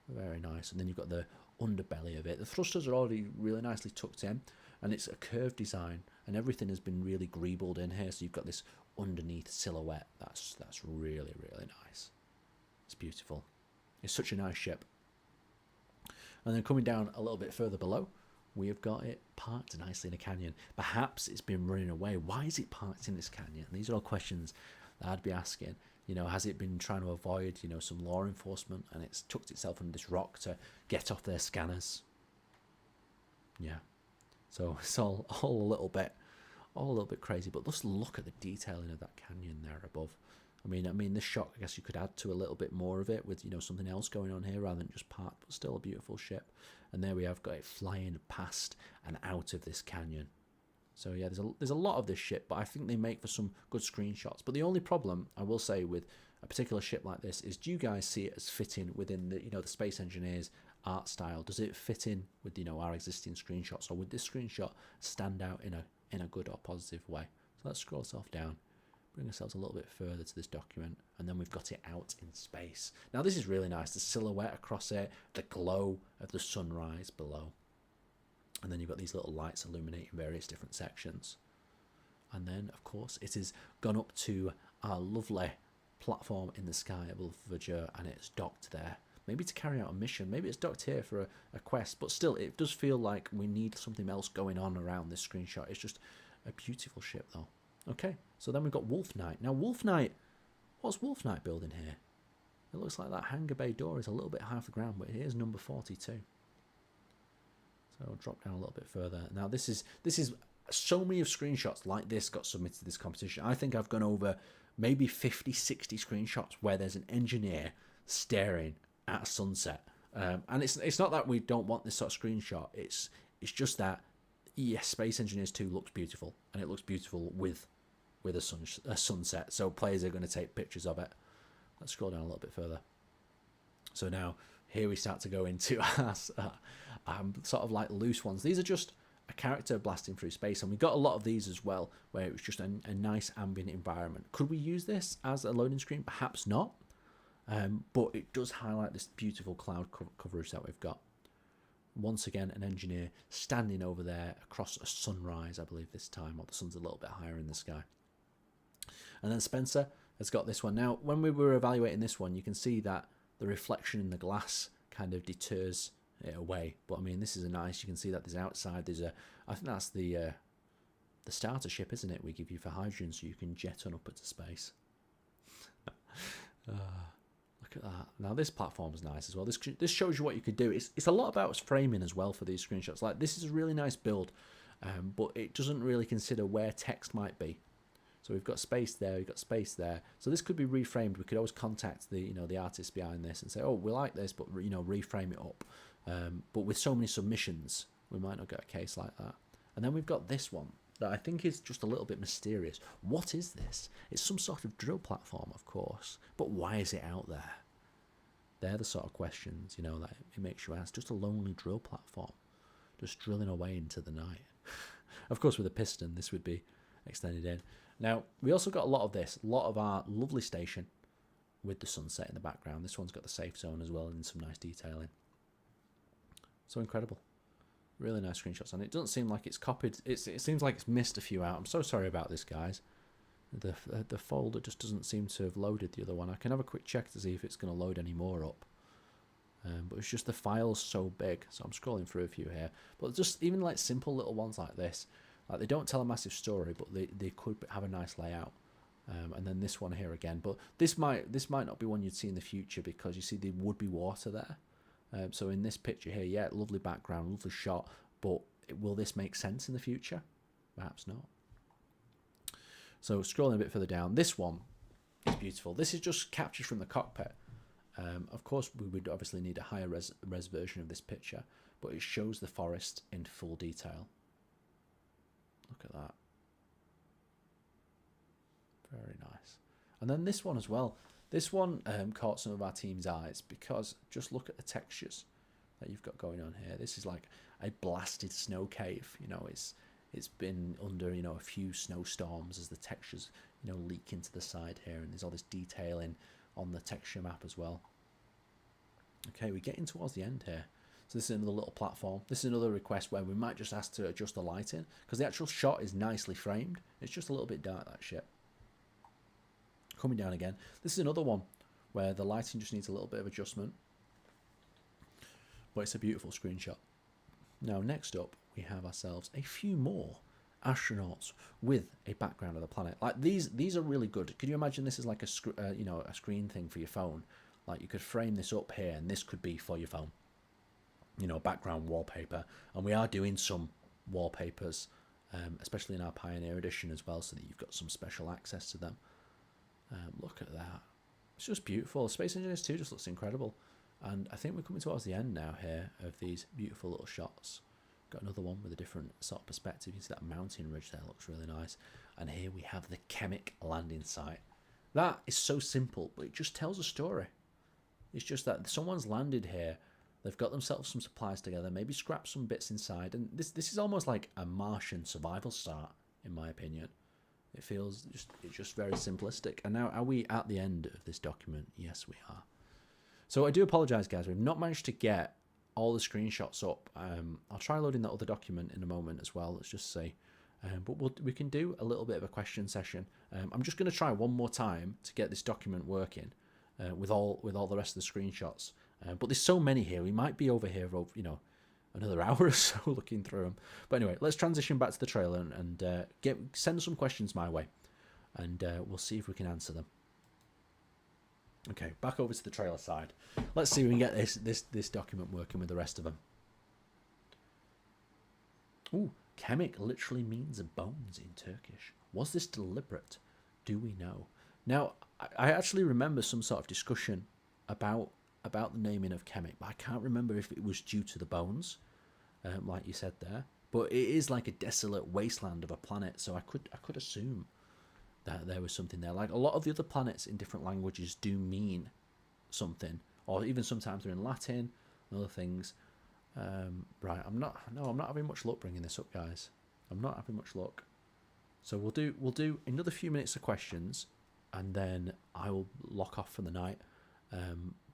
Very nice. And then you've got the underbelly of it. The thrusters are already really nicely tucked in, and it's a curved design, and everything has been really greebled in here. So you've got this underneath silhouette. That's really, really nice. It's beautiful. It's such a nice ship. And then coming down a little bit further below, we have got it parked nicely in a canyon. Perhaps it's been running away. Why is it parked in this canyon? These are all questions that I'd be asking. Has it been trying to avoid, some law enforcement, and it's tucked itself under this rock to get off their scanners? Yeah. So it's all a little bit crazy. But just look at the detailing of that canyon there above. I mean, this shot, I guess you could add to a little bit more of it with, something else going on here rather than just parked, but still a beautiful ship. And there we have got it flying past and out of this canyon. So yeah, there's a lot of this ship, but I think they make for some good screenshots. But the only problem I will say with a particular ship like this is, do you guys see it as fitting within the, the Space Engineers art style? Does it fit in with, our existing screenshots, or would this screenshot stand out in a good or positive way? So let's scroll ourselves down. Bring ourselves a little bit further to this document, and then we've got it out in space. Now this is really nice, the silhouette across it, the glow of the sunrise below. And then you've got these little lights illuminating various different sections. And then, of course, it has gone up to our lovely platform in the sky above Verdure, and it's docked there. Maybe to carry out a mission. Maybe it's docked here for a quest. But still, it does feel like we need something else going on around this screenshot. It's just a beautiful ship, though. Okay, so then we've got Wolf Knight. Now, Wolf Knight, what's Wolf Knight building here? It looks like that hangar bay door is a little bit high off the ground, but it is number 42. So I'll drop down a little bit further. Now, this is so many of screenshots like this got submitted to this competition. I think I've gone over maybe 50, 60 screenshots where there's an engineer staring at a sunset. And it's not that we don't want this sort of screenshot. It's just that, yes, Space Engineers 2 looks beautiful, and it looks beautiful with a sunset. So players are going to take pictures of it. Let's scroll down a little bit further. So now here we start to go into sort of like loose ones. These are just a character blasting through space, and we got a lot of these as well, where it was just a nice ambient environment. Could we use this as a loading screen? Perhaps not, but it does highlight this beautiful cloud coverage that we've got. Once again, an engineer standing over there across a sunrise, I believe this time, or the sun's a little bit higher in the sky. And then Spencer has got this one. Now, when we were evaluating this one, you can see that the reflection in the glass kind of deters it away. But I mean, this is a nice, you can see that there's outside, I think that's the starter ship, isn't it? We give you for hydrogen so you can jet on up into space. Look at that. Now this platform is nice as well. This shows you what you could do. It's a lot about framing as well for these screenshots. Like, this is a really nice build, but it doesn't really consider where text might be. So we've got space there, we've got space there. So this could be reframed. We could always contact the the artist behind this and say, oh, we like this, but reframe it up. But with so many submissions, we might not get a case like that. And then we've got this one that I think is just a little bit mysterious. What is this? It's some sort of drill platform, of course, but why is it out there? They're the sort of questions, that it makes you ask. Just a lonely drill platform, just drilling away into the night. Of course, with a piston, this would be extended in. Now, we also got a lot of our lovely station with the sunset in the background. This one's got the safe zone as well and some nice detailing. So incredible. Really nice screenshots. And it doesn't seem like it's copied. It seems like it's missed a few out. I'm so sorry about this, guys. The folder just doesn't seem to have loaded the other one. I can have a quick check to see if it's going to load any more up. But it's just the file's so big. So I'm scrolling through a few here. But just even like simple little ones like this. Like, they don't tell a massive story, but they could have a nice layout. And then this one here again. But this might not be one you'd see in the future, because you see there would be water there. So in this picture here, yeah, lovely background, lovely shot, but will this make sense in the future? Perhaps not. So scrolling a bit further down, this one is beautiful. This is just captured from the cockpit. Of course, we would obviously need a higher res version of this picture, but it shows the forest in full detail. Look at that. Very nice. And then this one as well. This one caught some of our team's eyes, because just look at the textures that you've got going on here. This is like a blasted snow cave. It's been under a few snowstorms as the textures leak into the side here, and there's all this detailing on the texture map as well. Okay, we're getting towards the end here. So this is another little platform. This is another request where we might just ask to adjust the lighting, because the actual shot is nicely framed. It's just a little bit dark, that ship. Coming down again. This is another one where the lighting just needs a little bit of adjustment, but it's a beautiful screenshot. Now, next up, we have ourselves a few more astronauts with a background of the planet. Like, these are really good. Can you imagine this is like a screen thing for your phone? Like, you could frame this up here, and this could be for your phone. Background wallpaper. And we are doing some wallpapers, especially in our Pioneer Edition as well, so that you've got some special access to them. Look at that. It's just beautiful. Space Engineers 2 just looks incredible. And I think we're coming towards the end now here of these beautiful little shots. Got another one with a different sort of perspective. You can see that mountain ridge there looks really nice. And here we have the Chemic landing site. That is so simple, but it just tells a story. It's just that someone's landed here. They've got themselves some supplies together, maybe scrapped some bits inside. And this is almost like a Martian survival start, in my opinion. It feels just very simplistic. And now, are we at the end of this document? Yes, we are. So I do apologise, guys. We've not managed to get all the screenshots up. I'll try loading that other document in a moment as well. Let's just see. But we can do a little bit of a question session. I'm just going to try one more time to get this document working with all the rest of the screenshots. But there's so many here. We might be over here over another hour or so looking through them. But anyway, let's transition back to the trailer and send some questions my way, and we'll see if we can answer them. Okay, back over to the trailer side. Let's see if we can get this document working with the rest of them. Ooh, kemik literally means bones in Turkish. Was this deliberate? Do we know? Now, I actually remember some sort of discussion about the naming of kemik, but I can't remember if it was due to the bones, like you said there. But it is like a desolate wasteland of a planet, so I could assume that there was something there. Like a lot of the other planets in different languages do mean something, or even sometimes they're in Latin and other things. Right, I'm not having much luck bringing this up, guys. I'm not having much luck. So we'll do another few minutes of questions, and then I will lock off for the night.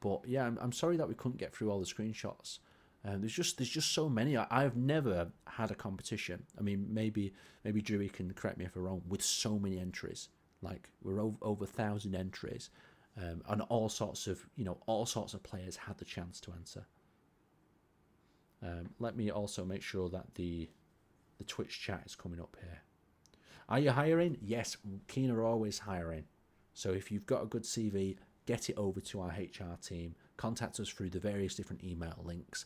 But yeah, I'm sorry that we couldn't get through all the screenshots. There's just so many. I've never had a competition. I mean, maybe Drewy can correct me if I'm wrong. With so many entries, like we're over 1,000 entries, and all sorts of players had the chance to answer. Let me also make sure that the Twitch chat is coming up here. Are you hiring? Yes, Keen are always hiring. So if you've got a good CV, get it over to our HR team. Contact us through the various different email links.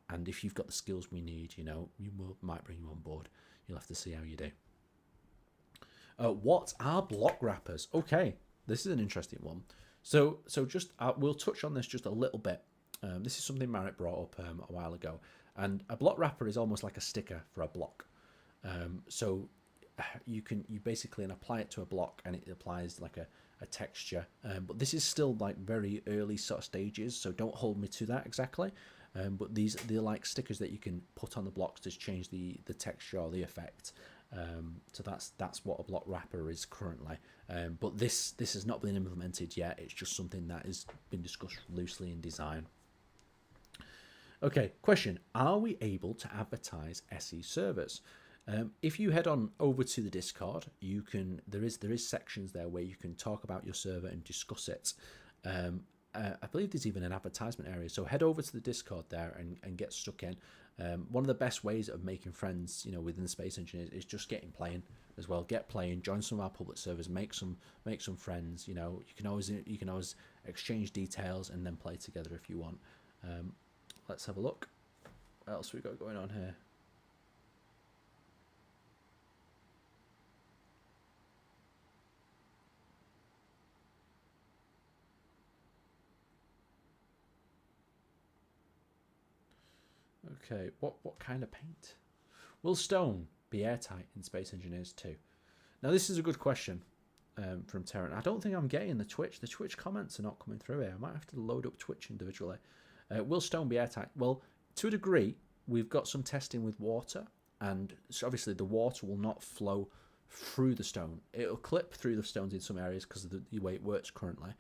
And if you've got the skills we need, might bring you on board. You'll have to see how you do. What are block wrappers? Okay, this is an interesting one. So just we'll touch on this just a little bit. This is something Marit brought up a while ago. And a block wrapper is almost like a sticker for a block. So you basically apply it to a block, and it applies like a texture. But this is still like very early sort of stages, so don't hold me to that exactly. But they're like stickers that you can put on the blocks to change the texture or the effect. So that's what a block wrapper is currently. But this has not been implemented yet. It's just something that has been discussed loosely in design. Okay, question: are we able to advertise SE servers? If you head on over to the Discord, you can. There is sections there where you can talk about your server and discuss it. I believe there's even an advertisement area. So head over to the Discord there and get stuck in. One of the best ways of making friends, within the Space Engineers is just getting playing as well. Get playing, join some of our public servers, make some friends. You can always exchange details and then play together if you want. Let's have a look. What else we got going on here? Okay, what kind of paint? Will stone be airtight in Space Engineers 2? Now this is a good question from Terran. I don't think I'm getting the Twitch. The Twitch comments are not coming through here. I might have to load up Twitch individually. Will stone be airtight? Well, to a degree, we've got some testing with water, and so obviously the water will not flow through the stone. It'll clip through the stones in some areas because of the way it works currently.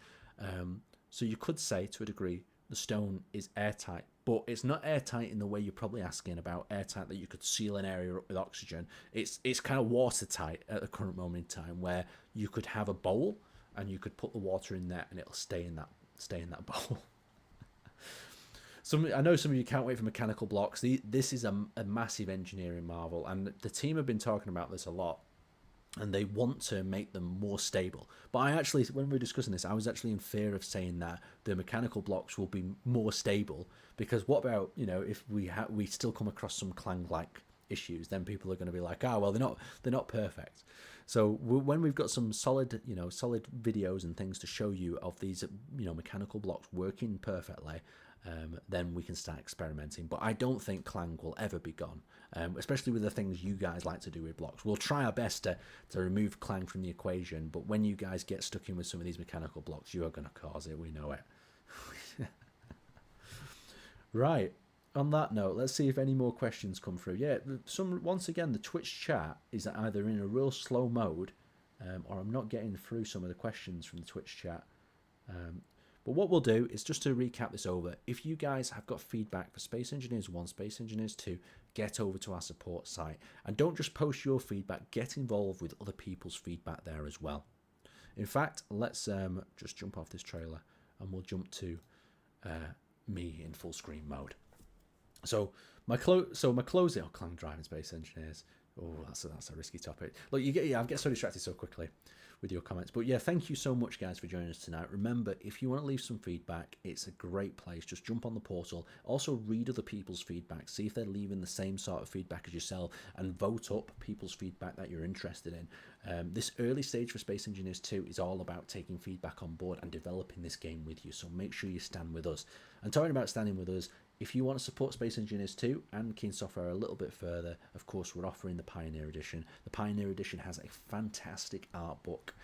So you could say, to a degree, the stone is airtight, but it's not airtight in the way you're probably asking about airtight that you could seal an area up with oxygen. It's kind of watertight at the current moment in time, where you could have a bowl and you could put the water in there and it'll stay in that bowl. I know some of you can't wait for mechanical blocks. This is a massive engineering marvel, and the team have been talking about this a lot, and they want to make them more stable. But I actually, when we were discussing this, I was actually in fear of saying that the mechanical blocks will be more stable, because what about, if we still come across some Clang-like issues, then people are going to be like, well, they're not perfect. So when we've got some solid videos and things to show you of these, mechanical blocks working perfectly, then we can start experimenting. But I don't think Clang will ever be gone, especially with the things you guys like to do with blocks. We'll try our best to remove Clang from the equation, but when you guys get stuck in with some of these mechanical blocks, you are going to cause it. We know it. Right. On that note, let's see if any more questions come through. Yeah, once again, the Twitch chat is either in a real slow mode, or I'm not getting through some of the questions from the Twitch chat. But what we'll do is, just to recap this over, if you guys have got feedback for Space Engineers 1, Space Engineers 2, get over to our support site. And don't just post your feedback, get involved with other people's feedback there as well. In fact, let's just jump off this trailer and we'll jump to me in full screen mode. So my closing, clown driving Space Engineers. Oh, that's a risky topic. Look, I get so distracted so quickly with your comments. But yeah, thank you so much, guys, for joining us tonight. Remember, if you want to leave some feedback, it's a great place. Just jump on the portal. Also, read other people's feedback. See if they're leaving the same sort of feedback as yourself, and vote up people's feedback that you're interested in. This early stage for Space Engineers 2 is all about taking feedback on board and developing this game with you. So make sure you stand with us. And talking about standing with us, if you want to support Space Engineers 2 and Keen Software a little bit further, of course, we're offering the Pioneer Edition. The Pioneer Edition has a fantastic art book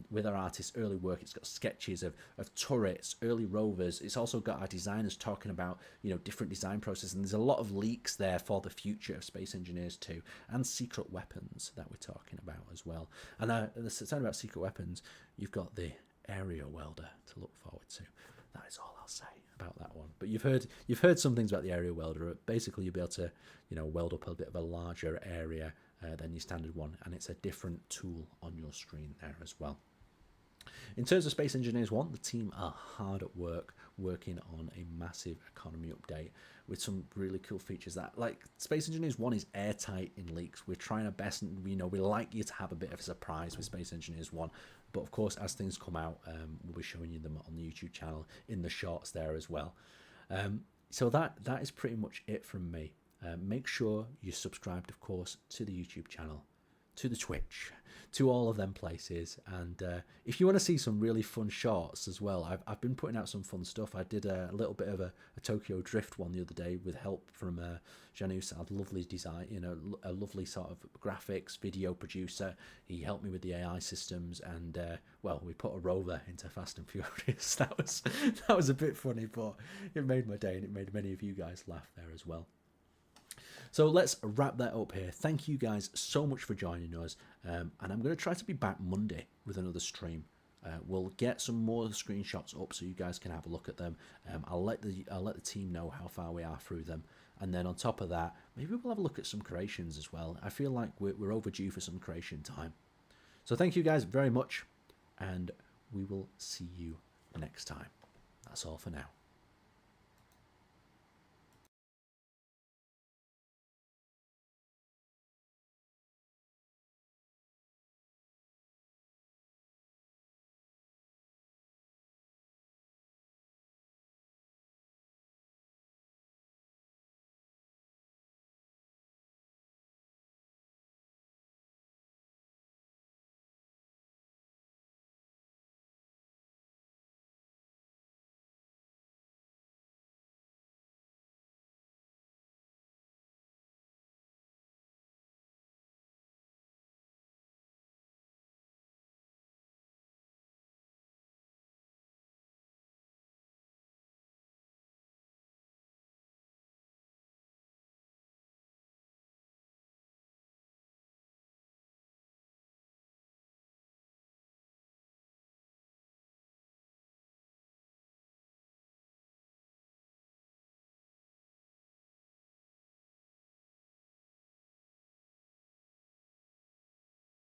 with our artists' early work. It's got sketches of turrets, early rovers. It's also got our designers talking about, different design processes. And there's a lot of leaks there for the future of Space Engineers 2 and secret weapons that we're talking about as well. And talking about secret weapons, you've got the area welder to look forward to. That is all I'll say about that one. But you've heard some things about the area welder. Basically, you'll be able to weld up a bit of a larger area than your standard one, and it's a different tool on your screen there as well. In terms of Space Engineers 1, the team are hard at work working on a massive economy update with some really cool features that, like, Space Engineers 1 is airtight in leaks. We're trying our best, and we like you to have a bit of a surprise with Space Engineers 1. But of course, as things come out, we'll be showing you them on the YouTube channel in the shorts there as well. So that is pretty much it from me. Make sure you're subscribed, of course, to the YouTube channel, to the Twitch, to all of them places. And if you want to see some really fun shorts as well, I've been putting out some fun stuff. I did a little bit of a Tokyo Drift one the other day with help from Janus, our lovely design, a lovely sort of graphics video producer. He helped me with the AI systems, and well, we put a rover into Fast and Furious. That was a bit funny, but it made my day, and it made many of you guys laugh there as well. So let's wrap that up here. Thank you guys so much for joining us, and I'm going to try to be back Monday with another stream. We'll get some more screenshots up so you guys can have a look at them. I'll let the team know how far we are through them, and then on top of that, maybe we'll have a look at some creations as well. I feel like we're overdue for some creation time. So thank you guys very much, and we will see you next time. That's all for now.